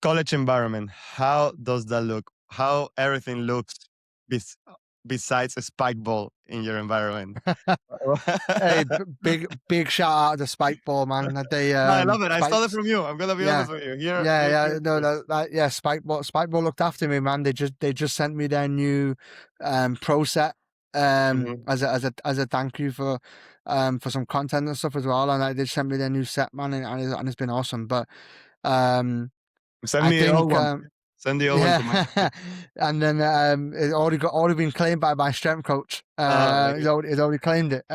S1: College environment, how does that look? How everything looks bes besides a spike ball in your environment?
S2: Hey, big shout out to Spike Ball, man. That they
S1: No, I love it. I stole it
S2: Spikes.
S1: from you. I'm gonna be
S2: Yeah.
S1: honest with you. Here
S2: Yeah,
S1: here
S2: yeah,
S1: here
S2: no,
S1: it is.
S2: no, yeah, Spikeball looked after me, man. They just sent me their new pro set
S1: Mhm.
S2: as a thank you for some content and stuff as well. And they sent me their new set, man, and it's been awesome. But um,
S1: Send
S2: I
S1: me the old
S2: think
S1: one. Send the old one to my
S2: yeah, and then it already been claimed by my strength coach.
S1: okay.
S2: He's already claimed it.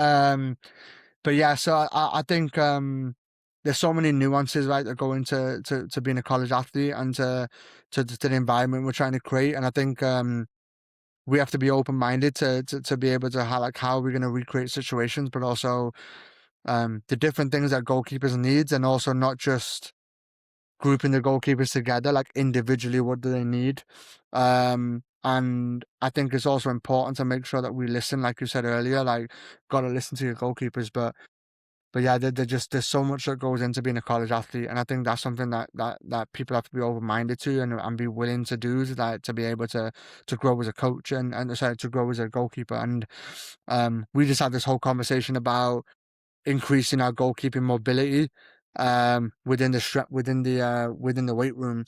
S2: But yeah, so I think there's so many nuances, right, that go into to being a college athlete and to the environment we're trying to create. And I think we have to be open minded to be able to how we're going to recreate situations, but also the different things that goalkeepers needs, and also not just grouping the goalkeepers together, like individually, what do they need? And I think it's also important to make sure that we listen, like you said earlier, like got to listen to your goalkeepers, but yeah, they're just there's so much that goes into being a college athlete, and I think that's something that people have to be open minded to and be willing to do, to be able to grow as a coach and sorry, to grow as a goalkeeper. And we just had this whole conversation about increasing our goalkeeping mobility within within the weight room,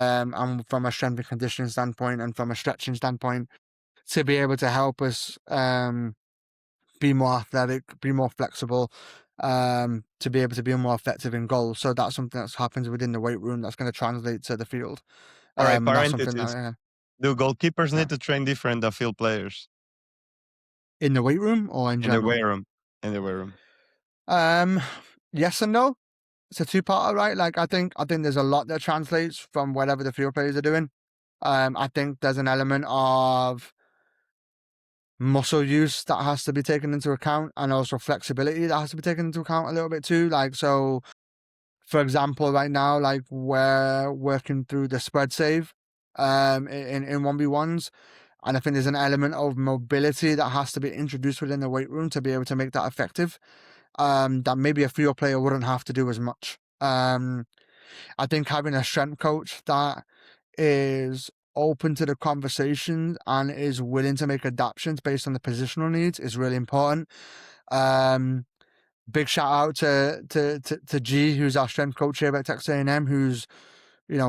S2: and from a strength and conditioning standpoint and from a stretching standpoint, to be able to help us be more athletic, be more flexible, to be able to be more effective in goals. So that's something that's happens within the weight room that's going to translate to the field.
S1: All right,
S2: That's something that
S1: parenthesis. Do goalkeepers
S2: yeah.
S1: need to train different than field players
S2: In the weight room or in
S1: in the
S2: general.
S1: weight room? In the weight room.
S2: Um, yes and no. It's a two-parter, right? Like I think there's a lot that translates from whatever the field players are doing. I think there's an element of muscle use that has to be taken into account, and also flexibility that has to be taken into account a little bit too. Like so, for example, right now, like we're working through the spread save, in 1v1s, and I think there's an element of mobility that has to be introduced within the weight room to be able to make that effective. That maybe a field player wouldn't have to do as much. I think having a strength coach that is open to the conversation and is willing to make adaptations based on the positional needs is really important. Um, Big shout out to G, who's our strength coach here at Texas A&M, who's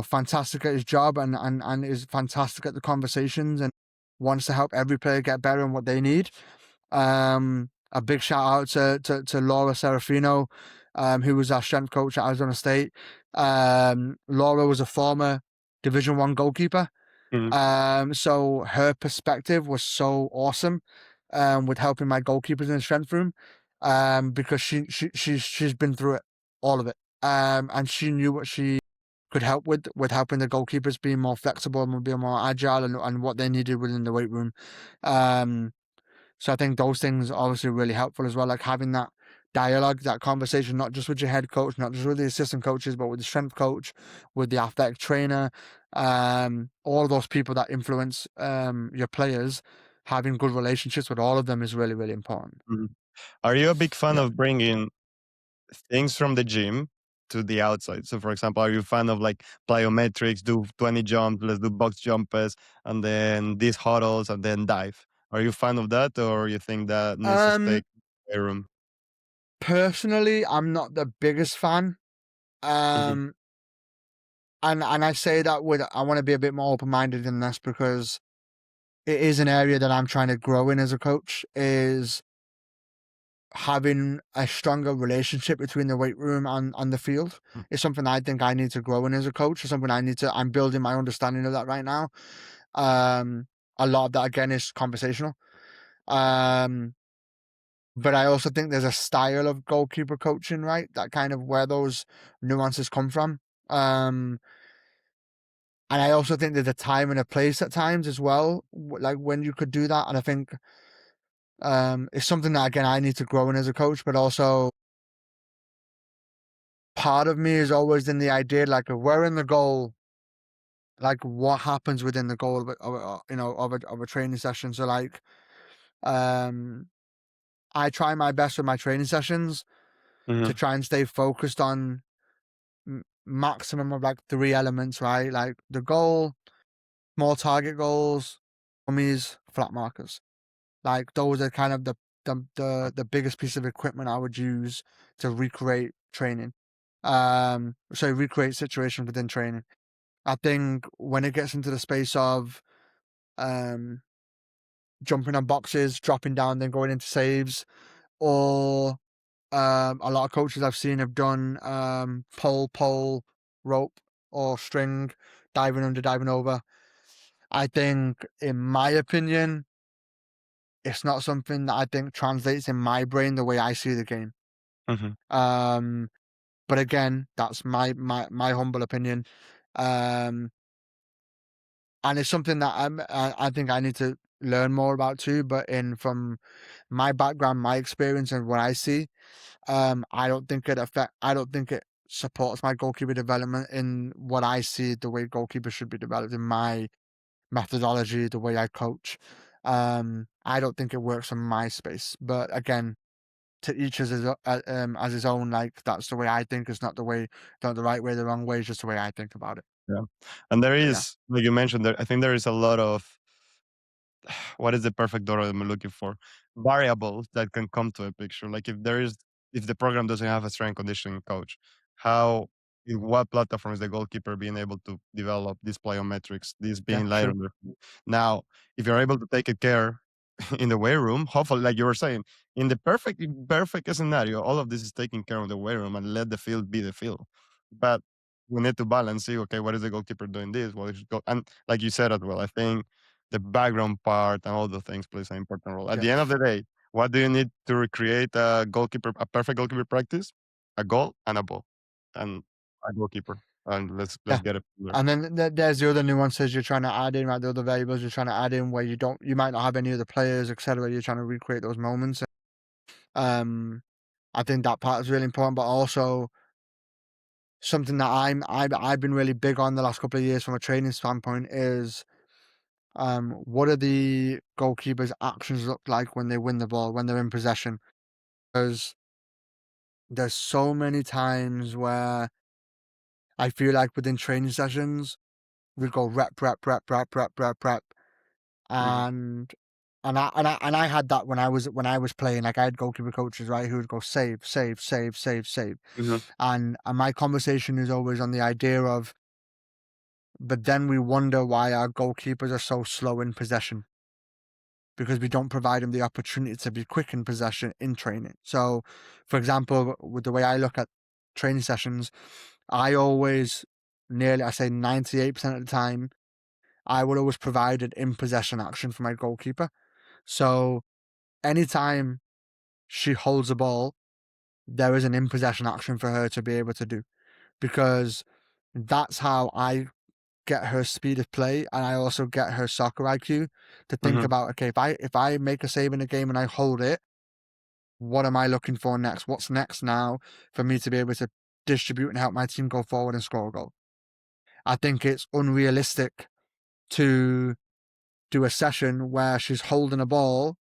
S2: fantastic at his job and is fantastic at the conversations and wants to help every player get better in what they need. A big shout out to Laura Serafino, who was our strength coach at Arizona State. Laura was a former Division One goalkeeper,
S1: Mhm.
S2: so her perspective was so awesome, with helping my goalkeepers in the strength room, because she's been through it, all of it, and she knew what she could help with helping the goalkeepers be more flexible and be more agile and what they needed within the weight room. Um, so I think those things are obviously really helpful as well, like having that dialogue, that conversation, not just with your head coach, not just with the assistant coaches, but with the strength coach, with the athletic trainer, all of those people that influence your players. Having good relationships with all of them is really, really important.
S1: Mhm. Are you a big fan
S2: Yeah.
S1: of bringing things from the gym to the outside? So, for example, are you a fan of like plyometrics, do 20 jumps, let's do box jumpers, and then these huddles, and then dive? Are you a fan of that, or you think that needs to stay
S2: Um,
S1: in the room?
S2: Personally, I'm not the biggest fan.
S1: Mhm,
S2: Um, and I say that with I want to be a bit more open minded in this because it is an area that I'm trying to grow in as a coach. Is having a stronger relationship between the weight room and the field
S1: mm,
S2: is something I think I need to grow in as a coach. It's something I'm building my understanding of that right now. Um, a lot of that again is conversational. Um, but I also think there's a style of goalkeeper coaching, right? That kind of where those nuances come from. Um, and I also think there's a time and a place at times as well, like when you could do that. And I think it's something that again I need to grow in as a coach, but also part of me is always in the idea like if we're in the goal, like what happens within the goal of a training session. So like um, I try my best with my training sessions to
S1: mhm,
S2: try and stay focused on maximum of like three elements, right? Like the goal, small target goals, dummies, flat markers. Like those are kind of the biggest piece of equipment I would use to recreate training. So recreate situations within training. I think when it gets into the space of um jumping on boxes, dropping down, then going into saves, or a lot of coaches I've seen have done pole, rope, or string, diving under, diving over. I think, in my opinion, it's not something that I think translates in my brain the way I see the game.
S1: mhm.
S2: Um, but again, that's my humble opinion. Um, and it's something that I think I need to learn more about too. But in from my background, my experience, and what I see, I don't think it supports my goalkeeper development in what I see the way goalkeepers should be developed in my methodology, the way I coach. I don't think it works in my space. But again, to each as his own. Like that's the way I think. It's not the way, not the right way, the wrong way. It's just the way I think about it.
S1: Yeah. And there
S2: But yeah,
S1: is, like you mentioned, there I think there is a lot of what is the perfect order I'm looking for? Variables that can come to a picture. Like if the program doesn't have a strength conditioning coach, how in what platform is the goalkeeper being able to develop these plyometrics, this
S2: yeah,
S1: being light
S2: true.
S1: on their feet? Now, if you're able to take it care in the weight room, hopefully, like you were saying, in the perfect scenario, all of this is taken care of in the weight room and let the field be the field. But we need to balance, see, okay, what is the goalkeeper doing this? What is go and like you said as well, I think the background part and all the things plays an important role. At
S2: Yeah,
S1: the end of the day, what do you need to recreate a perfect goalkeeper practice? A goal and a ball, and a goalkeeper. And let's
S2: yeah.
S1: get it from there.
S2: And then there's the other nuances you're trying to add in, right? The other variables you're trying to add in where you might not have any other players, etc. You're trying to recreate those moments. Um, I think that part is really important, but also something that I've been really big on the last couple of years from a training standpoint is what are the goalkeepers' actions look like when they win the ball, when they're in possession? Because there's so many times where I feel like within training sessions we go rep,
S1: Mhm,
S2: and I had that when I was playing. Like I had goalkeeper coaches, right, who would go save,
S1: mhm,
S2: and my conversation is always on the idea of, but then we wonder why our goalkeepers are so slow in possession because we don't provide them the opportunity to be quick in possession in training. So, for example, with the way I look at training sessions, I always, nearly, I say 98% of the time, I would always provide an in possession action for my goalkeeper. So, anytime she holds the ball, there is an in possession action for her to be able to do because that's how I get her speed of play and I also get her soccer IQ to think
S1: mhm.
S2: about, okay, if I make a save in a game and I hold it, what am I looking for next? What's next now for me to be able to distribute and help my team go forward and score a goal? I think it's unrealistic to do a session where she's holding a ball,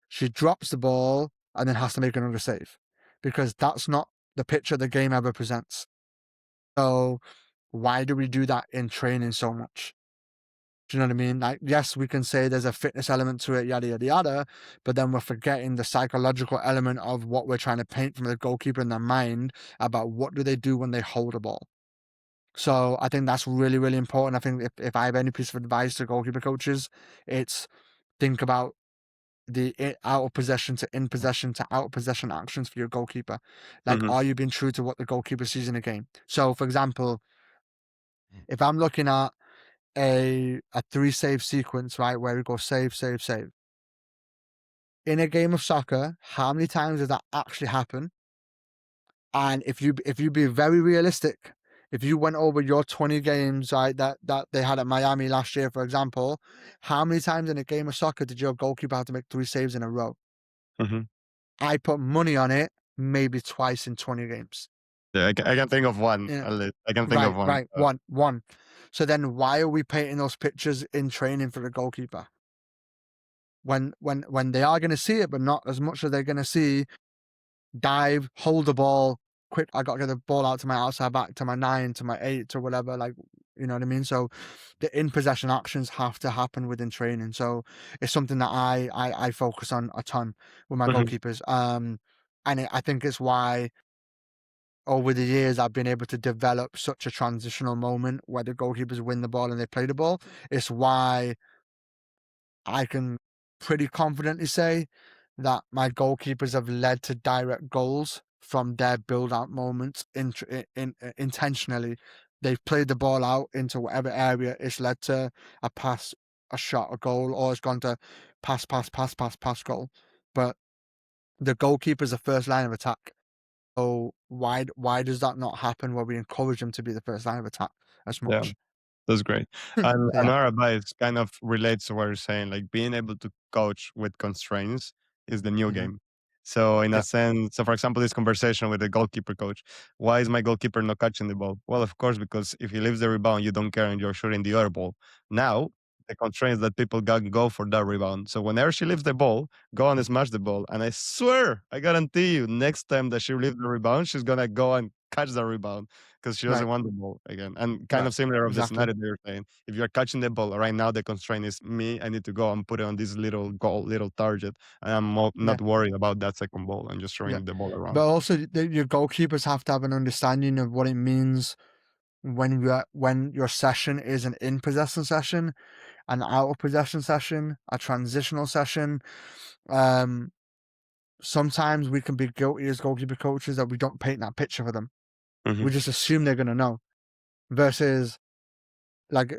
S2: she drops the ball, and then has to make another save because that's not the picture the game ever presents. So, why do we do that in training so much? Do you know what I mean? Like, yes, we can say there's a fitness element to it, yada, yada, yada, but then we're forgetting the psychological element of what we're trying to paint from the goalkeeper in their mind about what do they do when they hold a ball. So I think that's really, really important. I think if I have any piece of advice to goalkeeper coaches, it's think about the out of possession to in possession to out of possession actions for your goalkeeper. Like,
S1: Hmm.
S2: are you being true to what the goalkeeper sees in a game? So, for example, if I'm looking at a 3 save sequence, right, where we go save, save, save. In a game of soccer, how many times does that actually happen? And if you be very realistic, if you went over your 20 games, right, that they had at Miami last year, for example, how many times in a game of soccer did your goalkeeper have to make 3 saves in a row?
S1: Hmm.
S2: I put money on it, maybe twice in 20 games.
S1: Yeah, I can think of one
S2: Yeah.
S1: at least. I can think of
S2: Right,
S1: one.
S2: right. One. So then why are we painting those pictures in training for the goalkeeper? When they are going to see it, but not as much as they're going to see dive, hold the ball, quick. I got to get the ball out to my outside back, to my 9, to my 8, to whatever. Like, you know what I mean. So the in possession actions have to happen within training. So it's something that I focus on a ton with my
S1: Hmm.
S2: goalkeepers. I think it's why over the years I've been able to develop such a transitional moment where the goalkeepers win the ball and they play the ball. It's why I can pretty confidently say that my goalkeepers have led to direct goals from their build out moments intentionally. They've played the ball out into whatever area. It's led to a pass, a shot, a goal, or it's gone to pass, pass, pass, pass, pass, goal. But the goalkeeper's the first line of attack. So why does that not happen where we encourage them to be the first line of attack as
S1: Yeah.
S2: much?
S1: That's great. And
S2: So yeah.
S1: another advice kind of relates to what you're saying, like being able to coach with constraints is the new
S2: Hmm.
S1: game. So in a
S2: Yeah.
S1: sense, so for example, this conversation with the goalkeeper coach, why is my goalkeeper not catching the ball? Well, of course, because if he leaves the rebound, you don't care and you're shooting the other ball. Now, the constraint is that people can go for that rebound. So whenever she leaves the ball, go and smash the ball. And I swear, I guarantee you, next time that she leaves the rebound, she's gonna go and catch the rebound because she doesn't
S2: Right.
S1: want the ball again. And kind
S2: Right.
S1: of similar of the
S2: Exactly.
S1: scenario that you're saying. If you're catching the ball right now, the constraint is me. I need to go and put it on this little goal, little target. And I'm
S2: Yeah.
S1: not worried about that second ball. I'm just
S2: Yeah.
S1: throwing the ball around.
S2: But also, your goalkeepers have to have an understanding of what it means when your session is an in possession session, an out of possession session, a transitional session. Um, Sometimes we can be guilty as goalkeeper coaches that we don't paint that picture for them.
S1: Hmm.
S2: We just assume they're going to know. Versus, like,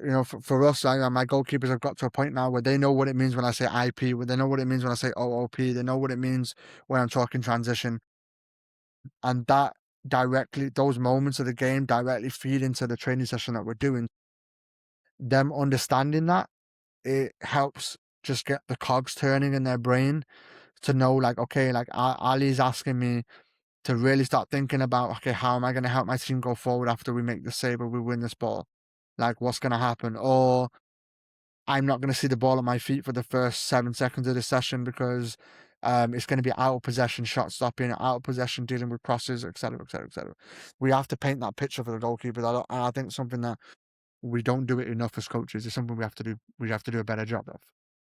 S2: for us, like, my goalkeepers have got to a point now where they know what it means when I say IP, where they know what it means when I say OOP, they know what it means when I'm talking transition. And that directly, those moments of the game directly feed into the training session that we're doing. Them understanding that, it helps just get the cogs turning in their brain to know, like, okay, like Ali's asking me to really start thinking about, okay, how am I going to help my team go forward after we make the save or we win this ball? Like, what's going to happen? Or I'm not going to see the ball at my feet for the first 7 seconds of the session because it's going to be out of possession, shot stopping, out of possession, dealing with crosses, etc., etc., etc. We have to paint that picture for the goalkeeper. And I think something that we don't do it enough as coaches. It's something we have to do. We have to do a better job of.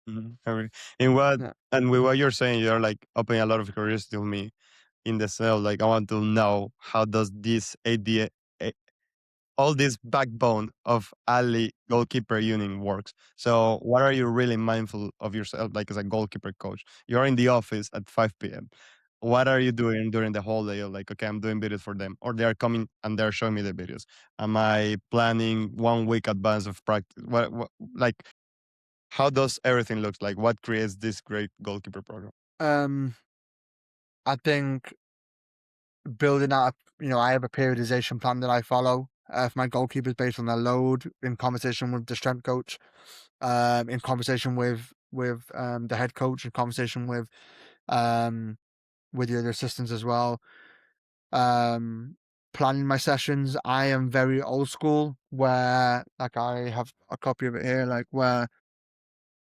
S1: Hmm. In what
S2: Yeah.
S1: and with what you're saying, you're like opening a lot of curiosity to me in the cell. Like I want to know how does this ADA all this backbone of Ali goalkeeper union works. So what are you really mindful of yourself, like as a goalkeeper coach? You're in the office at 5 p.m. What are you doing during the whole day? You're like, okay, I'm doing videos for them, or they are coming and they're showing me the videos. Am I planning 1 week advance of practice? What like how does everything looks like? What creates this great goalkeeper program?
S2: Um, I think building out, I have a periodization plan that I follow for my goalkeepers based on their load in conversation with the strength coach, in conversation with the head coach, in conversation um, with the other assistants as well. Um, Planning my sessions, I am very old school where, like, I have a copy of it here, like where,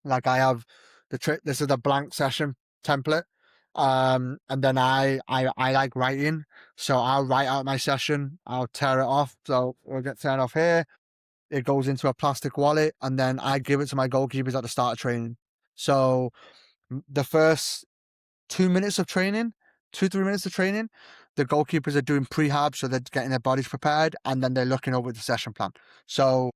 S2: like, I have this is a blank session template. And then I like writing. So I'll write out my session, I'll tear it off. So we'll get teared off here. it goes into a plastic wallet, and then I give it to my goalkeepers at the start of training. So the first 2 minutes of training, 2, 3 minutes of training, the goalkeepers are doing prehab, so they're getting their bodies prepared, and then they're looking over the session plan. So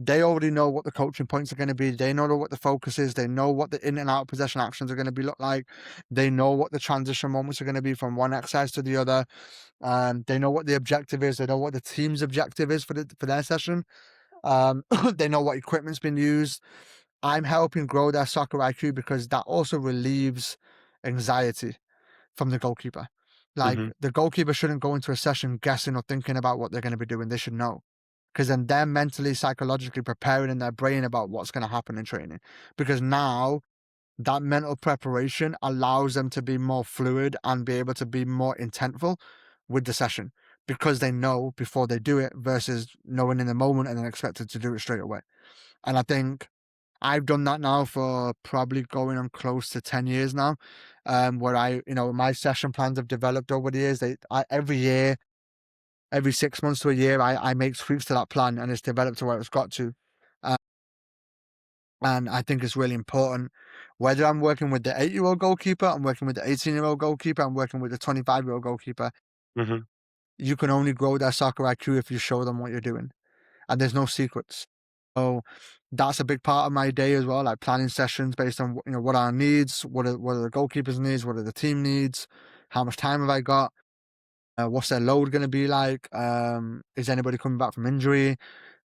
S2: they already know what the coaching points are going to be. They know what the focus is. They know what the in and out possession actions are going to be look like. They know what the transition moments are going to be from one exercise to the other. They know what the objective is. They know what the team's objective is for their session. They know what equipment's been used. I'm helping grow their soccer IQ because that also relieves anxiety from the goalkeeper. Like
S1: Hmm.
S2: the goalkeeper shouldn't go into a session guessing or thinking about what they're going to be doing. They should know because then they're mentally, psychologically preparing in their brain about what's going to happen in training. Because now that mental preparation allows them to be more fluid and be able to be more intentful with the session because they know before they do it versus knowing in the moment and then expected to do it straight away. And I think I've done that now for probably going on close to 10 years now, where my session plans have developed over the years. Every year, every 6 months to a year, I make tweaks to that plan and it's developed to where it's got to. Uh, and I think it's really important. Whether I'm working with the 8-year-old goalkeeper, I'm working with the 18-year-old goalkeeper, I'm working with the 25-year-old goalkeeper,
S1: Hmm.
S2: you can only grow their soccer IQ if you show them what you're doing. And there's no secrets. So that's a big part of my day as well, like planning sessions based on what our needs, what are the goalkeepers' needs, what are the team needs, how much time have I got, what's their load going to be like, is anybody coming back from injury,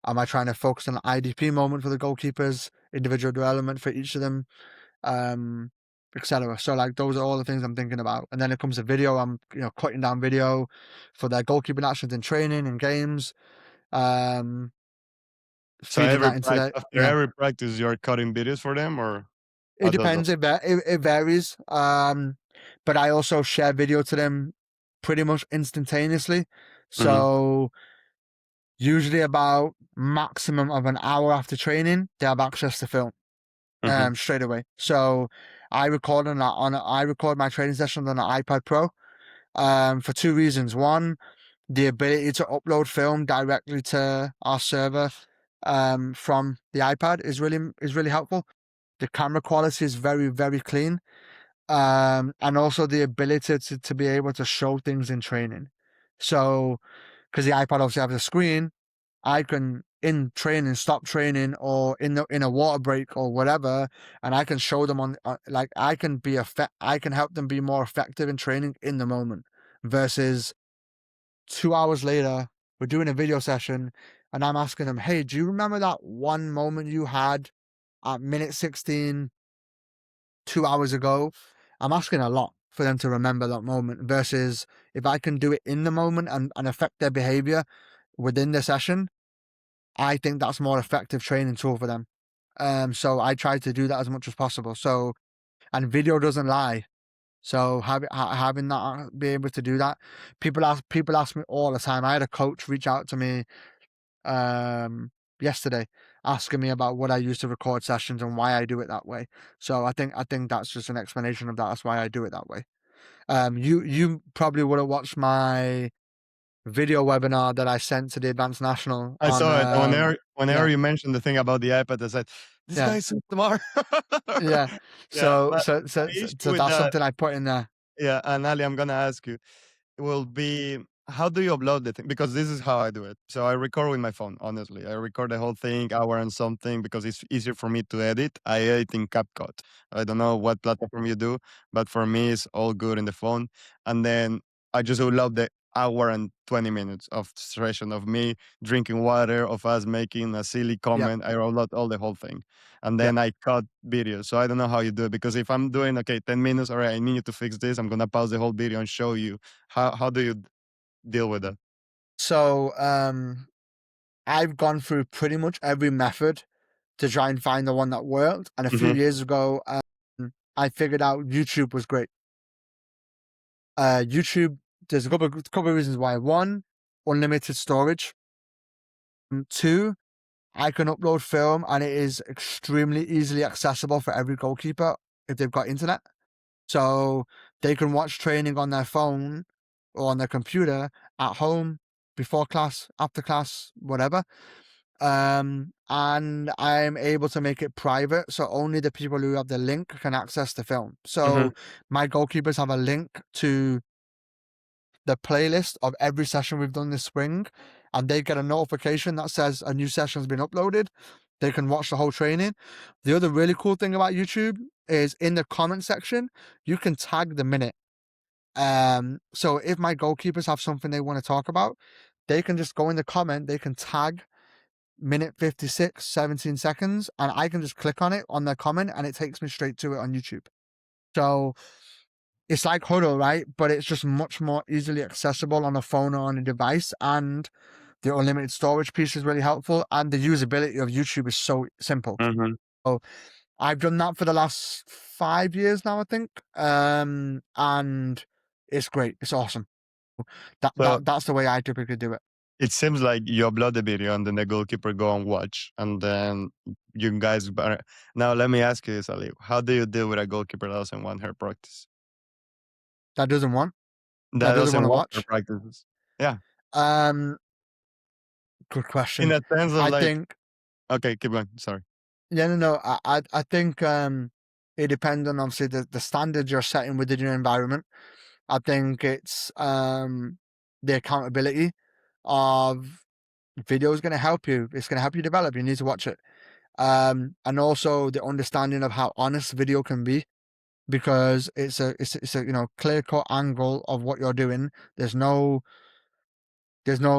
S2: am I trying to focus on an IDP moment for the goalkeepers, individual development for each of them, etc. So like those are all the things I'm thinking about. And then it comes to video, I'm cutting down video for their goalkeeping actions in training and games, um,
S1: So
S2: feeding that into their
S1: after
S2: yeah.
S1: every practice, you're cutting videos for them, or
S2: It
S1: how does that?
S2: depends. It varies. But I also share video to them pretty much instantaneously.
S1: Hmm.
S2: So usually about maximum of an hour after training, they have access to film
S1: Hmm.
S2: straight away. So I record my training sessions on an iPad Pro for two reasons. One, the ability to upload film directly to our server from the iPad is really helpful. The camera quality is very, very clean. And also the ability to be able to show things in training. So, because the iPad obviously has a screen, I can in training stop training or in a water break or whatever, and I can show them like I can help them be more effective in training in the moment. Versus 2 hours later, we're doing a video session, and I'm asking them, "Hey, do you remember that one moment you had at minute 16 2 hours ago?" I'm asking a lot for them to remember that moment versus if I can do it in the moment and affect their behavior within the session, I think that's a more effective training tool for them. So I try to do that as much as possible. So, and video doesn't lie. So having that, be able to do that, people ask me all the time. I had a coach reach out to me yesterday asking me about what I use to record sessions and why I do it that way. So I think that's just an explanation of that. That's why I do it that way. You probably would have watched my video webinar that I sent to the Advanced National
S1: I
S2: on
S1: saw it. And whenever
S2: yeah,
S1: you mentioned the thing about the iPad, I said, "This
S2: yeah,
S1: guy's so smart."
S2: yeah.
S1: Yeah,
S2: So
S1: but
S2: so so
S1: my
S2: so,
S1: issue
S2: so
S1: with
S2: that's
S1: that,
S2: something I put in there.
S1: yeah, and Ali, I'm gonna ask you, will be how do you upload the thing? Because this is how I do it. So I record with my phone, honestly. I record the whole thing, hour and something, because it's easier for me to edit. I edit in CapCut. I don't know what platform you do, but for me, it's all good in the phone. And then I just upload the hour and 20 minutes of session of me drinking water, of us making a silly
S2: Yep,
S1: comment. I upload all the whole thing. And
S2: yep.
S1: then I cut videos. So I don't know how you do it, because if I'm doing, okay, 10 minutes, all right, I need you to fix this. I'm going to pause the whole video and show you. How do you deal with that?
S2: So I've gone through pretty much every method to try and find the one that worked. And a few
S1: Mhm,
S2: years ago, I figured out YouTube was great. YouTube, there's a couple of reasons why. One, unlimited storage. Two, I can upload film and it is extremely easily accessible for every goalkeeper if they've got internet. So they can watch training on their phone or on their computer at home, before class, after class, whatever. And I'm able to make it private, so only the people who have the link can access the film.
S1: Hmm.
S2: So my goalkeepers have a link to the playlist of every session we've done this spring, and they get a notification that says a new session's been uploaded. They can watch the whole training. The other really cool thing about YouTube is in the comment section, you can tag the minute. So if my goalkeepers have something they want to talk about, they can just go in the comment, they can tag minute 56, 17 seconds, and I can just click on it on their comment and it takes me straight to it on YouTube. So it's like Huddle, right? But it's just much more easily accessible on a phone or on a device. And the unlimited storage piece is really helpful. And the usability of YouTube is so simple.
S1: Hmm.
S2: So I've done that for the last 5 years now, I think. And it's great. It's awesome.
S1: So
S2: That's the way I typically do it.
S1: it seems like you upload the video and then the goalkeeper go and watch, and then you guys. Now let me ask you this, Ali. How do you deal with a goalkeeper that doesn't want her practice?
S2: That doesn't want. That
S1: That
S2: doesn't want
S1: doesn't
S2: to
S1: want her
S2: watch.
S1: practices. Yeah,
S2: Um, Good
S1: in
S2: question.
S1: a sense of
S2: I
S1: like,
S2: think
S1: okay, keep going. Sorry.
S2: Yeah, no, no. I think it depends on obviously the standards you're setting within your environment. I think it's the accountability of video is going to help you. It's going to help you develop. You need to watch it. And also the understanding of how honest video can be, because it's a clear cut angle of what you're doing. There's no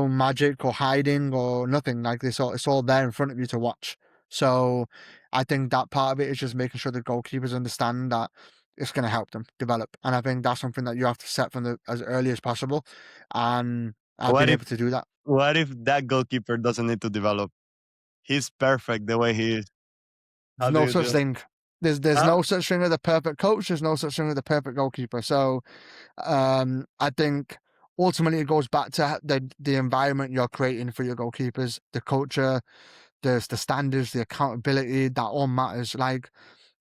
S2: magic or hiding or nothing like this. It's all there in front of you to watch. So I think that part of it is just making sure the goalkeepers understand that it's going to help them develop. And I think that's something that you have to set from as early as possible. And I've
S1: What
S2: been
S1: if
S2: able to do that.
S1: what if that goalkeeper doesn't need to develop? He's perfect the way he is.
S2: There's
S1: How do
S2: no
S1: you
S2: such
S1: do?
S2: thing. There's
S1: Huh?
S2: no such thing as a perfect coach. There's no such thing as a perfect goalkeeper. So I think ultimately it goes back to the environment you're creating for your goalkeepers, the culture, there's the standards, the accountability, that all matters. Like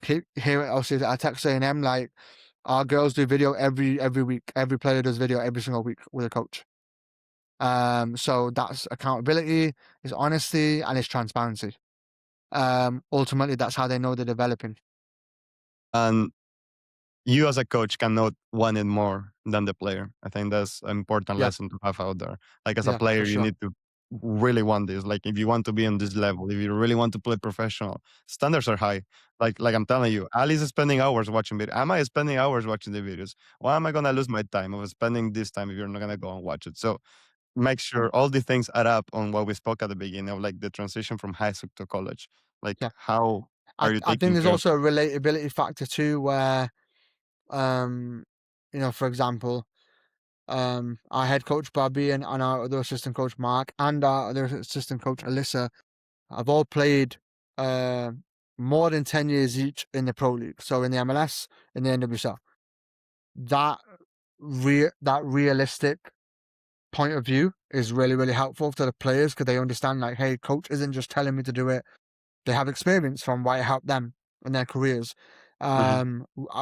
S2: here at LC at Texas A&M, like our girls do video every week. Every player does video every single week with a coach. So that's accountability, is honesty, and it's transparency. Ultimately, that's how they know they're developing.
S1: And you as a coach cannot want it more than the player. I think that's an important
S2: Yeah,
S1: lesson to have out there. Like as a
S2: yeah,
S1: player,
S2: for
S1: you
S2: sure.
S1: need to really want this. Like if you want to be on this level, if you really want to play professional, standards are high. Like I'm telling you, Ali's spending hours watching video. Am I spending hours watching the videos? Why am I gonna lose my time of spending this time if you're not gonna go and watch it? So make sure all the things add up on what we spoke at the beginning of like the transition from high school to college. Like
S2: Yeah,
S1: how
S2: I
S1: are you
S2: I think
S1: taking
S2: there's
S1: care of
S2: also a relatability factor too, where um, for example, our head coach Bobby and our other assistant coach Mark and our other assistant coach Alyssa have all played uh, more than 10 years each in the Pro League. So in the MLS, in the NWSL. That that realistic point of view is really, really helpful to the players, because they understand like, hey, coach isn't just telling me to do it. They have experience from why it helped them in their careers.
S1: Mhm.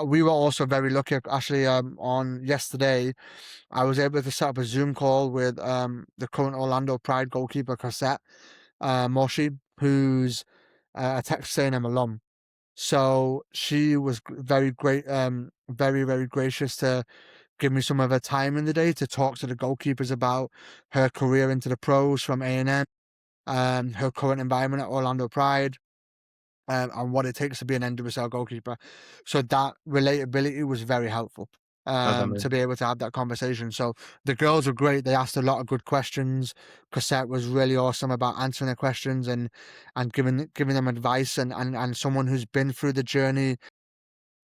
S2: We were also very lucky. Actually, on yesterday, I was able to set up a Zoom call with the current Orlando Pride goalkeeper Cosette Moshi, who's a Texas A&M alum. So she was very great, very, very gracious to give me some of her time in the day to talk to the goalkeepers about her career into the pros from A&M, her current environment at Orlando Pride, and what it takes to be an NWSL goalkeeper. So that relatability was very helpful,
S1: That's
S2: to
S1: amazing.
S2: be able to have that conversation. So the girls were great. They asked a lot of good questions. Cassette was really awesome about answering their questions and giving them advice, and someone who's been through the journey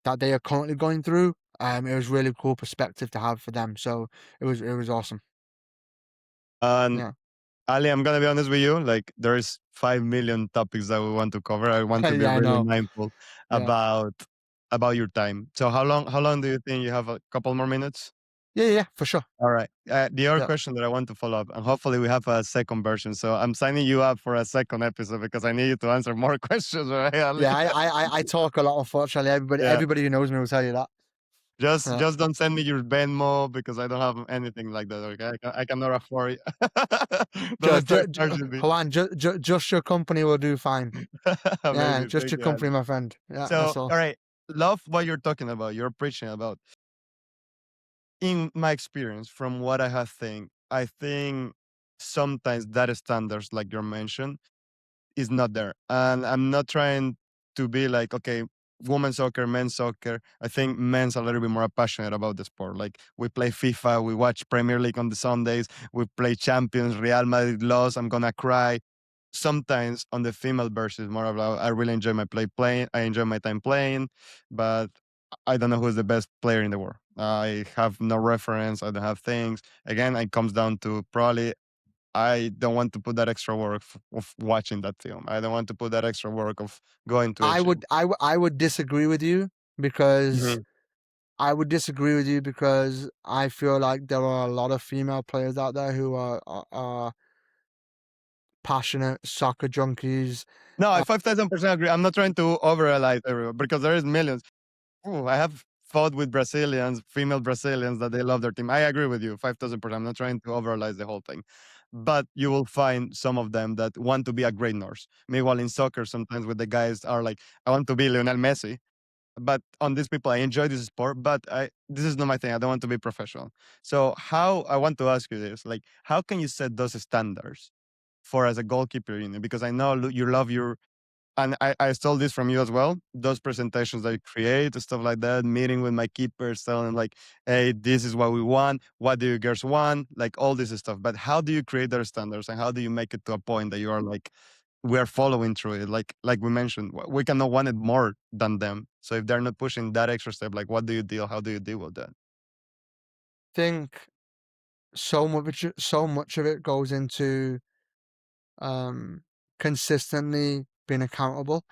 S2: that they are currently going through. It was really cool perspective to have for them. So it was awesome.
S1: And
S2: Yeah.
S1: Ali, I'm gonna be honest with you. Like, there's 5 million topics that we want to cover. I want to be
S2: Yeah, I
S1: really
S2: know.
S1: mindful
S2: Yeah.
S1: about about your time. So, how long do you think you have? A couple more minutes?
S2: Yeah, yeah, for sure.
S1: All right. The other
S2: Yeah.
S1: question that I want to follow up, and hopefully we have a second version. So, I'm signing you up for a second episode because I need you to answer more questions, right, Ali?
S2: Yeah, I talk a lot, unfortunately. Everybody
S1: Yeah.
S2: everybody who knows me will tell you that. Yeah.
S1: just don't send me your Venmo because I don't have anything like that. Okay, I cannot afford it. Don't start charging me.
S2: Juan, just your company will do fine. Yeah,
S1: Amazing,
S2: just
S1: thank
S2: your
S1: you, Ali.
S2: company, my friend. Yeah,
S1: So,
S2: that's all.
S1: all right, love what you're talking about. You're preaching about. In my experience, from what I think sometimes that standards, like you mentioned, is not there. And I'm not trying to be like, okay, women's soccer, men's soccer. I think men's a little bit more passionate about the sport. Like we play FIFA, we watch Premier League on the Sundays, we play Champions, Real Madrid lost, I'm gonna cry. Sometimes on the female versus more about I really enjoy my playing. I enjoy my time playing, but I don't know who's the best player in the world. I have no reference. I don't have things. Again, it comes down to probably I don't want to put that extra work of watching that film. I don't want to put that extra work of going to a gym.
S2: I would disagree with you because
S1: Mhm.
S2: I feel like there are a lot of female players out there who are passionate soccer junkies.
S1: No, I 5,000% agree. I'm not trying to overanalyze everyone because there is millions. Ooh, I have fought with Brazilians, female Brazilians, that they love their team. I agree with you, 5,000%. I'm not trying to overanalyze the whole thing. But you will find some of them that want to be a great nurse. Meanwhile, in soccer, sometimes with the guys are like, I want to be Lionel Messi. But on these people, I enjoy this sport, but this is not my thing. I don't want to be professional. So how I want to ask you this, like, how can you set those standards for as a goalkeeper? Because I know you love your and I stole this from you as well. Those presentations that you create, stuff like that, meeting with my keepers, telling them like, hey, this is what we want. What do you girls want? Like all this stuff. But how do you create their standards and how do you make it to a point that you are like, we are following through it? Like we mentioned, we cannot want it more than them. So if they're not pushing that extra step, like what do you deal? How do you deal with that?
S2: Think so much of it goes into um consistently being accountable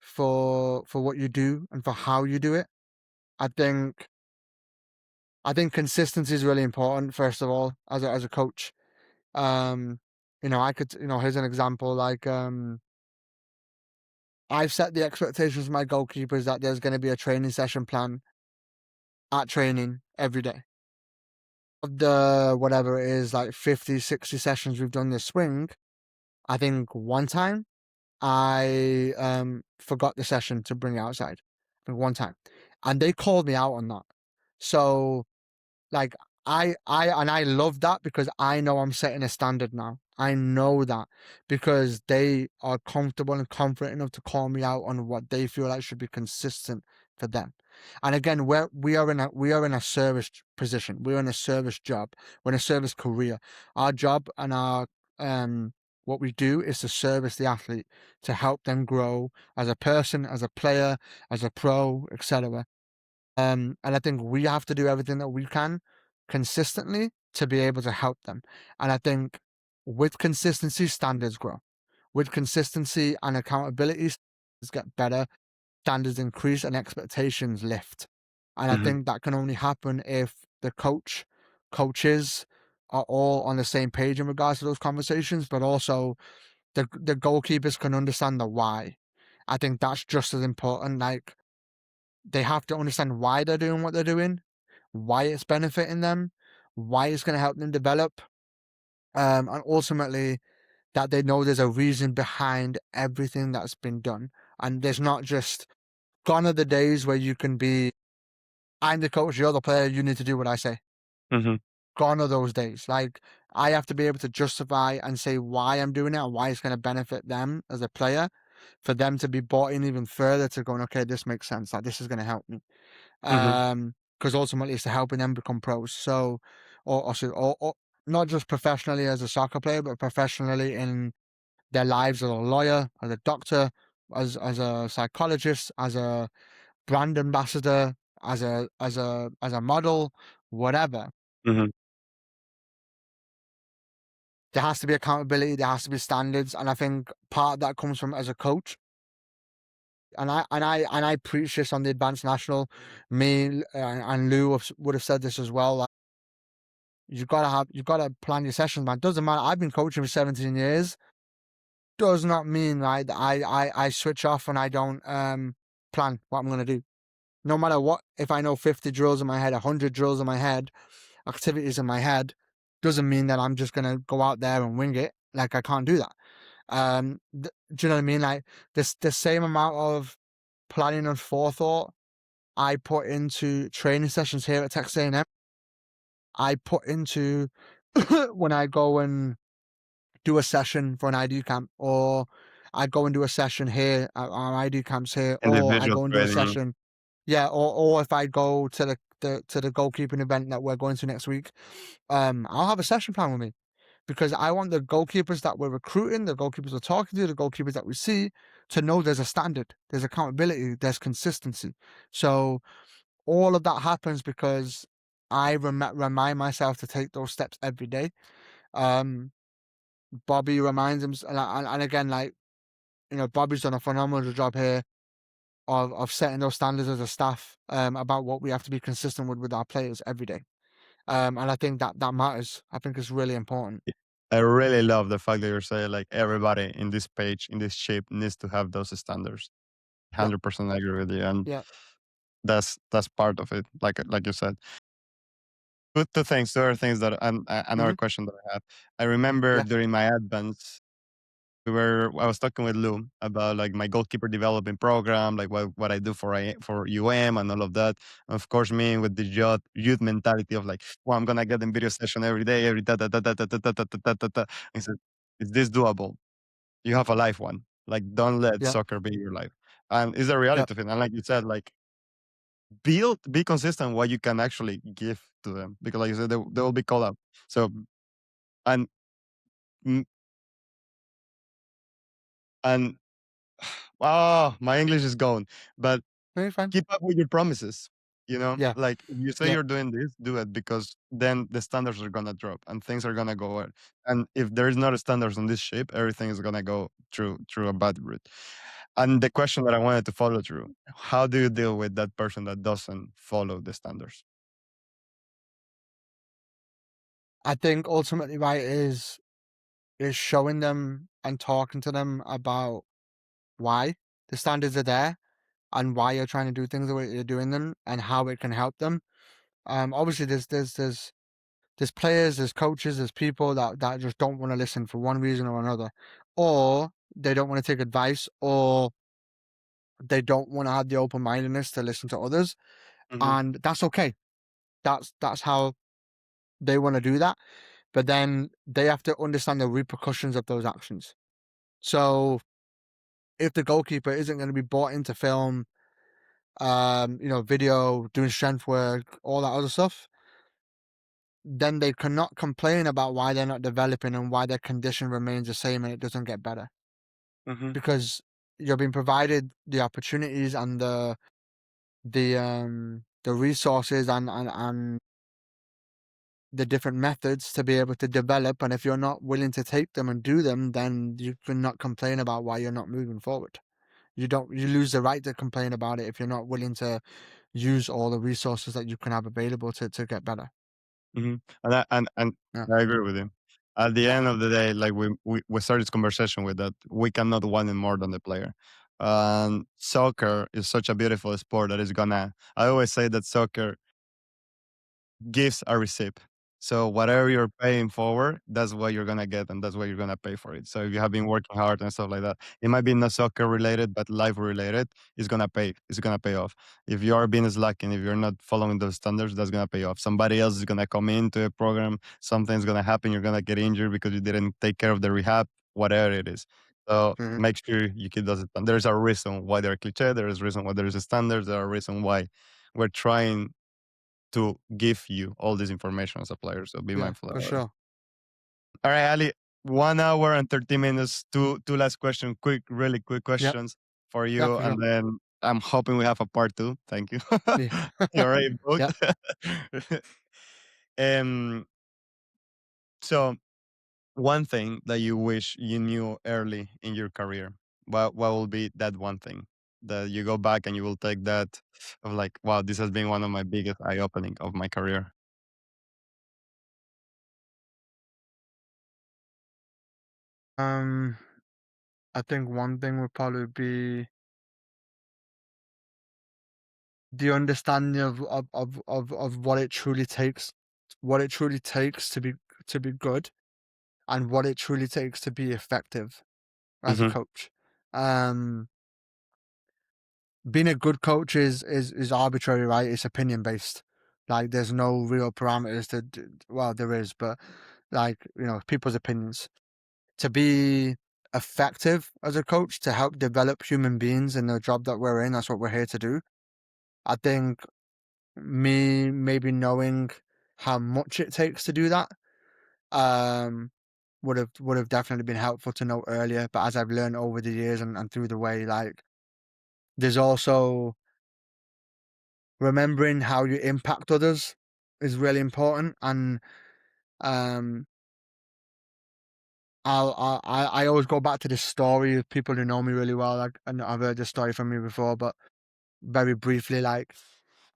S2: for what you do and for how you do it. I think consistency is really important, first of all, as a coach. Um, here's an example, like I've set the expectations for my goalkeepers that there's gonna be a training session plan at training every day. Of the whatever it is, like 50, 60 sessions we've done this spring, I think one time I forgot the session to bring it outside. I think one time. And they called me out on that. So like I love that because I know I'm setting a standard now. I know that because they are comfortable and confident enough to call me out on what they feel like should be consistent for them. And again, we are in a service position. We're in a service job. We're in a service career. Our job and our what we do is to service the athlete, to help them grow as a person, as a player, as a pro, etc. And I think we have to do everything that we can consistently to be able to help them. And I think with consistency, standards grow. With consistency and accountability, standards get better, standards increase, and expectations lift. And I
S1: Hmm.
S2: think that can only happen if the coaches are all on the same page in regards to those conversations, but also the goalkeepers can understand the why. I think that's just as important. Like they have to understand why they're doing what they're doing, why it's benefiting them, why it's going to help them develop, and ultimately that they know there's a reason behind everything that's been done. And there's not just gone are the days where you can be, I'm the coach, you're the player, you need to do what I say.
S1: Hmm.
S2: Gone are those days. Like I have to be able to justify and say why I'm doing it and why it's going to benefit them as a player, for them to be bought in even further to going, okay, this makes sense. Like this is going to help me.
S1: Hmm.
S2: Because ultimately it's to helping them become pros. So, or not just professionally as a soccer player, but professionally in their lives as a lawyer, as a doctor, as a psychologist, as a brand ambassador, as a model, whatever.
S1: Hmm.
S2: There has to be accountability. There has to be standards, and I think part of that comes from as a coach. And I preach this on the advanced national. Me and Lou would have said this as well. Like, you gotta plan your sessions, man. Doesn't matter. I've been coaching for 17 years. Does not mean right that I switch off and I don't plan what I'm gonna do. no matter what, if I know 50 drills in my head, 100 drills in my head, activities in my head, doesn't mean that I'm just gonna go out there and wing it. Like I can't do that. Do you know what I mean? Like this, the same amount of planning and forethought I put into training sessions here at Texas A&M, I put into when I go and do a session for an ID camp, or I go and do a session here at our ID camps here, or I
S1: Individual
S2: go and do a
S1: training.
S2: session, yeah, or if I go to the goalkeeping event that we're going to next week, I'll have a session plan with me because I want the goalkeepers that we're recruiting, the goalkeepers we're talking to, the goalkeepers that we see to know there's a standard, there's accountability, there's consistency. So all of that happens because I remind myself to take those steps every day. Um, Bobby reminds him, and again, like, Bobby's done a phenomenal job here of setting those standards as a staff, about what we have to be consistent with our players every day. And I think that matters. I think it's really important.
S1: I really love the fact that you're saying like everybody in this page, in this shape needs to have those standards.
S2: Yep.
S1: 100% agree with you. And
S2: Yeah.
S1: that's part of it. Like you said. Two things, two other things that another
S2: Hmm.
S1: question that I had. I remember
S2: Yeah.
S1: during my advance, I was talking with Lou about like my goalkeeper development program, like what I do for UM and all of that. Of course, me with the youth mentality of like, well, I'm gonna get in video session every day, every da da da da da da da da da da da. Da. I said, is this doable? You have a life one. Like, don't let
S2: Yeah.
S1: soccer be your life. And it's a
S2: Yeah.
S1: reality of it. And like you said, like be consistent what you can actually give to them because like you said, they will be called up. So and mm, and oh, my English is gone. But
S2: No, you're fine.
S1: keep up with your promises. You know,
S2: Yeah.
S1: like if you say
S2: Yeah.
S1: you're doing this, do it because then the standards are gonna drop and things are gonna go out. And if there is not a standards on this shape, everything is gonna go through a bad route. And the question that I wanted to follow through, how do you deal with that person that doesn't follow the standards?
S2: I think ultimately, right, is showing them and talking to them about why the standards are there and why you're trying to do things the way you're doing them and how it can help them. Obviously, there's players, there's coaches, there's people that just don't want to listen for one reason or another, or they don't want to take advice, or they don't want to have the open mindedness to listen to others,
S1: Mhm,
S2: and that's okay. That's how they want to do that, but then they have to understand the repercussions of those actions. So if the goalkeeper isn't going to be bought into film, video, doing strength work, all that other stuff, then they cannot complain about why they're not developing and why their condition remains the same and it doesn't get better
S1: mhm,
S2: because you're being provided the opportunities and the resources and the different methods to be able to develop. And if you're not willing to take them and do them, then you cannot complain about why you're not moving forward. You lose the right to complain about it if you're not willing to use all the resources that you can have available to get better.
S1: mhm. And
S2: Yeah.
S1: I agree with you. At the end of the day, like we started this conversation with that, we cannot want it more than the player. Soccer is such a beautiful sport that is gonna. I always say that soccer gives a receipt. So whatever you're paying forward, that's what you're gonna get, and that's what you're gonna pay for it. So if you have been working hard and stuff like that, it might be not soccer related, but life related. It's gonna pay. It's gonna pay off. If you are being slacking, if you're not following those standards, that's gonna pay off. Somebody else is gonna come into a program. Something's gonna happen. You're gonna get injured because you didn't take care of the rehab, whatever it is. So
S2: Mhm.
S1: make sure you keep those. There's a reason why they're cliche. There's a reason why there's a standards. There's a reason why we're trying to give you all this information as a player. So be
S2: Yeah,
S1: mindful
S2: for
S1: about it.
S2: sure.
S1: All right, Ali, 1 hour and 30 minutes. Two last questions, really quick
S2: Yep.
S1: questions for
S2: Yeah,
S1: you.
S2: for sure.
S1: And then I'm hoping we have a part two. Thank you.
S2: Yeah.
S1: You already booked.
S2: Yeah.
S1: um, so one thing that you wish you knew early in your career, what will be that one thing that you go back and you will take that of like, wow, this has been one of my biggest eye opening of my career.
S2: Um, I think one thing would probably be the understanding of what it truly takes to be good, and what it truly takes to be effective as a
S1: Hmm.
S2: coach. Um, Being a good coach is arbitrary, right? It's opinion based. Like there's no real parameters well, there is, but like, people's opinions. To be effective as a coach, to help develop human beings in the job that we're in, that's what we're here to do. I think me maybe knowing how much it takes to do that, um, would have definitely been helpful to know earlier. But as I've learned over the years and through the way, like there's also remembering how you impact others is really important. And um, I always go back to this story of people who know me really well. Like, and I've heard this story from me before, but very briefly, like,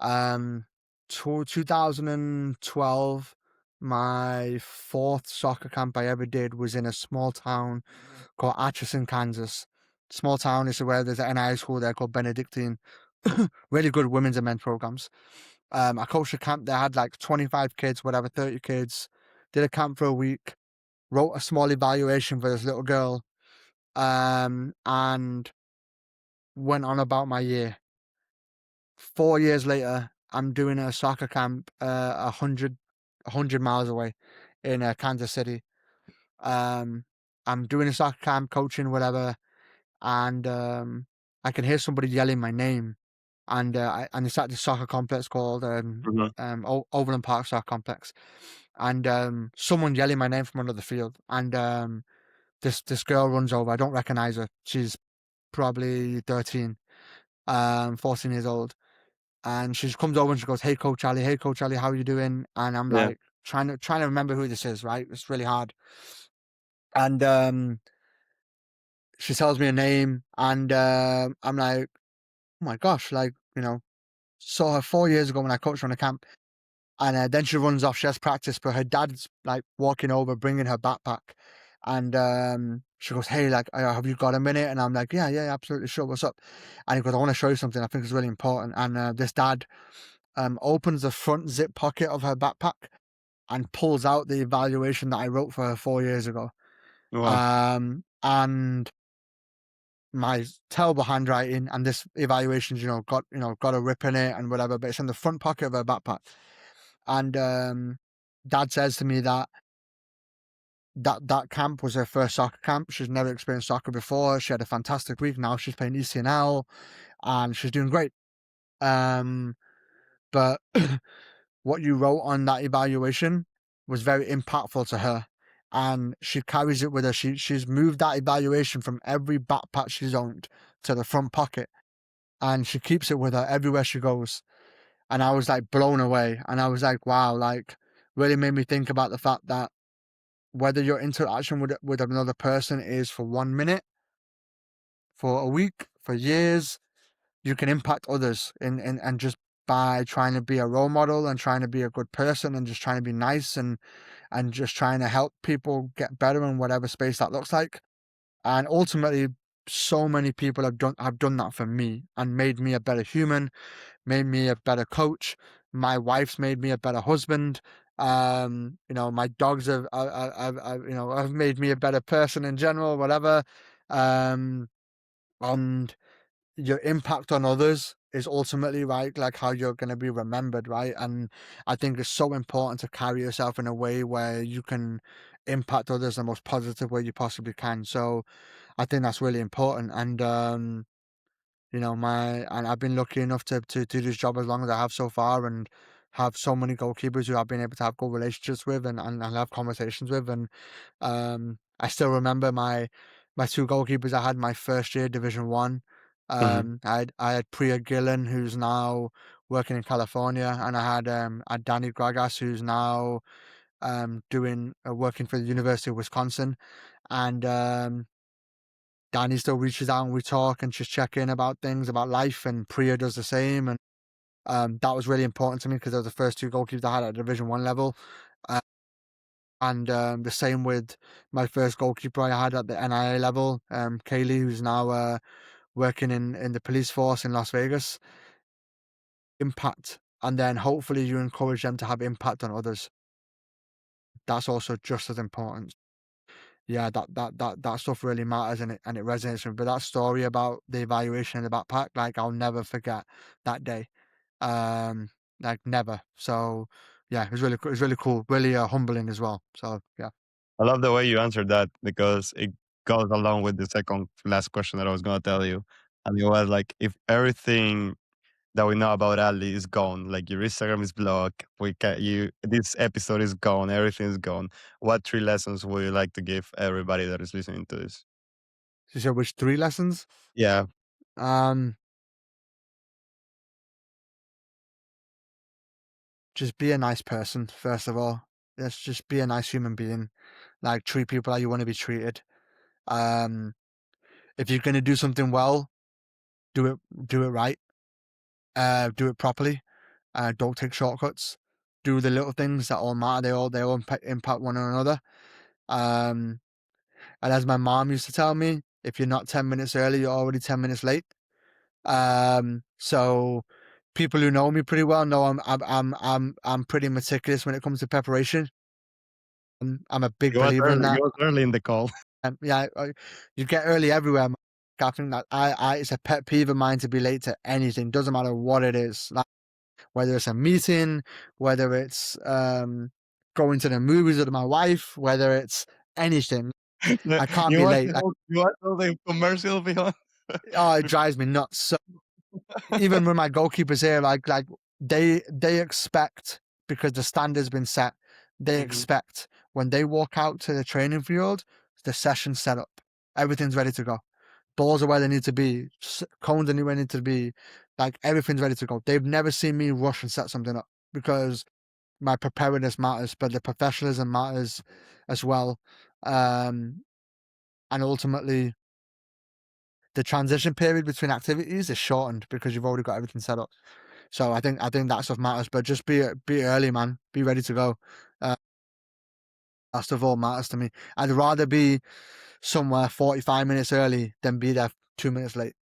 S2: um, 2012, my fourth soccer camp I ever did was in a small town called Atchison, Kansas. Small town is where there's an NI school there called Benedictine. Really good women's and men's programs. I coached a camp that had like 25 kids, whatever, 30 kids. Did a camp for a week. Wrote a small evaluation for this little girl, and went on about my year. 4 years later, I'm doing a soccer camp, 100 miles away in Kansas City. Um, I'm doing a soccer camp, coaching, whatever, and I can hear somebody yelling my name, and it's at this soccer complex called
S1: Hmm.
S2: Overland Park Soccer Complex, and someone yelling my name from another field, and this girl runs over. I don't recognize her. She's probably 13, 14 years old, and she comes over and she goes, Hey Coach Ali, how are you doing?" And I'm
S1: Yeah.
S2: like trying to remember who this is. Right, it's really hard, and she tells me a name, and I'm like, oh my gosh, like, saw her 4 years ago when I coached her on a camp. And then she runs off. She has practice, but her dad's like walking over, bringing her backpack. And she goes, "Hey, like, have you got a minute?" And I'm like, "Yeah, absolutely, sure. What's up?" And he goes, "I want to show you something. I think it's really important." And this dad opens the front zip pocket of her backpack and pulls out the evaluation that I wrote for her 4 years ago.
S1: Wow.
S2: And my terrible handwriting, and this evaluation's, got a rip in it and whatever, but it's in the front pocket of her backpack. And dad says to me that camp was her first soccer camp. She's never experienced soccer before. She had a fantastic week. Now she's playing ECNL and she's doing great. Um, but what you wrote on that evaluation was very impactful to her, and she carries it with her. She's moved that evaluation from every backpack she's owned to the front pocket, and she keeps it with her everywhere she goes. And I was like blown away, and I was like, wow, like really made me think about the fact that whether your interaction with another person is for 1 minute, for a week, for years, you can impact others and just by trying to be a role model and trying to be a good person and just trying to be nice and just trying to help people get better in whatever space that looks like. And ultimately, so many people have done that for me and made me a better human, made me a better coach. My wife's made me a better husband. My dogs have made me a better person in general, whatever. Um, and your impact on others is ultimately, right, like how you're going to be remembered, right? And I think it's so important to carry yourself in a way where you can impact others the most positive way you possibly can. So I think that's really important. And and I've been lucky enough to do this job as long as I have so far, and have so many goalkeepers who I've been able to have good relationships with and have conversations with. And I still remember my two goalkeepers I had my first year Division One.
S1: Hmm.
S2: I had Priya Gillen, who's now working in California, and I had Danny Gragas, who's now doing working for the University of Wisconsin. And Danny still reaches out and we talk and just check in about things, about life, and Priya does the same. And that was really important to me because they were the first two goalkeepers I had at Division One level. Uh, and the same with my first goalkeeper I had at the NIA level, Kaylee, who's now working in the police force in Las Vegas. impact, and then hopefully you encourage them to have impact on others. That's also just as important. Yeah, that stuff really matters, and it resonates with me. But that story about the evaluation in the backpack, like I'll never forget that day. Um, like never. So yeah, it was really cool, really humbling as well. So yeah.
S1: I love the way you answered that because it goes along with the second last question that I was gonna tell you. And it was like, if everything that we know about Ali is gone, like your Instagram is blocked, we can you this episode is gone, everything is gone. What three lessons would you like to give everybody that is listening to this?
S2: She said which three lessons?
S1: Yeah.
S2: Um, just be a nice person first of all. Let's just be a nice human being. Like treat people how you want to be treated. Um, if you're gonna do something well, do it do it right. Do it properly. Don't take shortcuts. Do the little things that all matter. They all impact one another. Um, and as my mom used to tell me, if you're not 10 minutes early, you're already 10 minutes late. So people who know me pretty well know I'm pretty meticulous when it comes to preparation. I'm a big believer in
S1: You
S2: that.
S1: was early in the call.
S2: Yeah, you get early everywhere. Man. I think that it's a pet peeve of mine to be late to anything. Doesn't matter what it is. Like, whether it's a meeting, whether it's going to the movies with my wife, whether it's anything.
S1: Yeah,
S2: I can't be late. Like,
S1: you watch the whole commercial behind?
S2: oh, it drives me nuts. So even when my goalkeepers here, like they expect, because the standard's been set. They
S1: Mhm.
S2: expect when they walk out to the training field, the session's set up, everything's ready to go. Balls are where they need to be, cones are where they need to be, like everything's ready to go. They've never seen me rush and set something up because my preparedness matters, but the professionalism matters as well. Um, and ultimately, the transition period between activities is shortened because you've already got everything set up. So I think that stuff matters. But just be early, man. Be ready to go. Uh, that stuff all matters to me. I'd rather be somewhere 45 minutes early than be there 2 minutes late.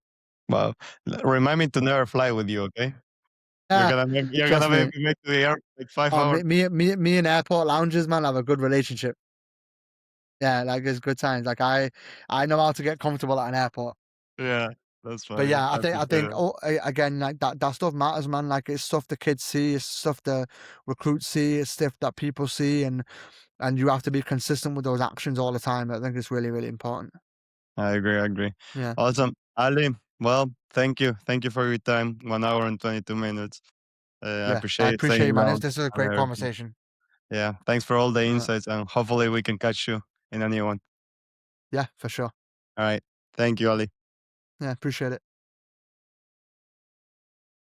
S1: Wow. Remind me to never fly with you, okay?
S2: Yeah,
S1: You're
S2: trust
S1: gonna
S2: me.
S1: make me make to the air like 5
S2: Oh,
S1: hours.
S2: me and airport lounges, man, have a good relationship. Yeah, like it's good times. Like I know how to get comfortable at an airport.
S1: Yeah, that's
S2: But
S1: funny.
S2: yeah,
S1: I
S2: I
S1: appreciate
S2: think
S1: it.
S2: oh, again, like that stuff matters, man. Like it's stuff the kids see, it's stuff the recruits see, it's stuff that people see, and you have to be consistent with those actions all the time. I think it's really, really important.
S1: I agree, I agree.
S2: Yeah,
S1: Awesome. Ali, well, thank you. Thank you for your time. 1 hour and 22 minutes. I
S2: yeah. I
S1: appreciate
S2: appreciate
S1: staying
S2: you, man.
S1: around
S2: This is a
S1: and
S2: great
S1: everything.
S2: conversation.
S1: Yeah, thanks for all the
S2: Uh,
S1: insights, and hopefully we can catch you in a new one.
S2: yeah, for sure.
S1: All right. Thank you, Ali.
S2: Yeah, appreciate it.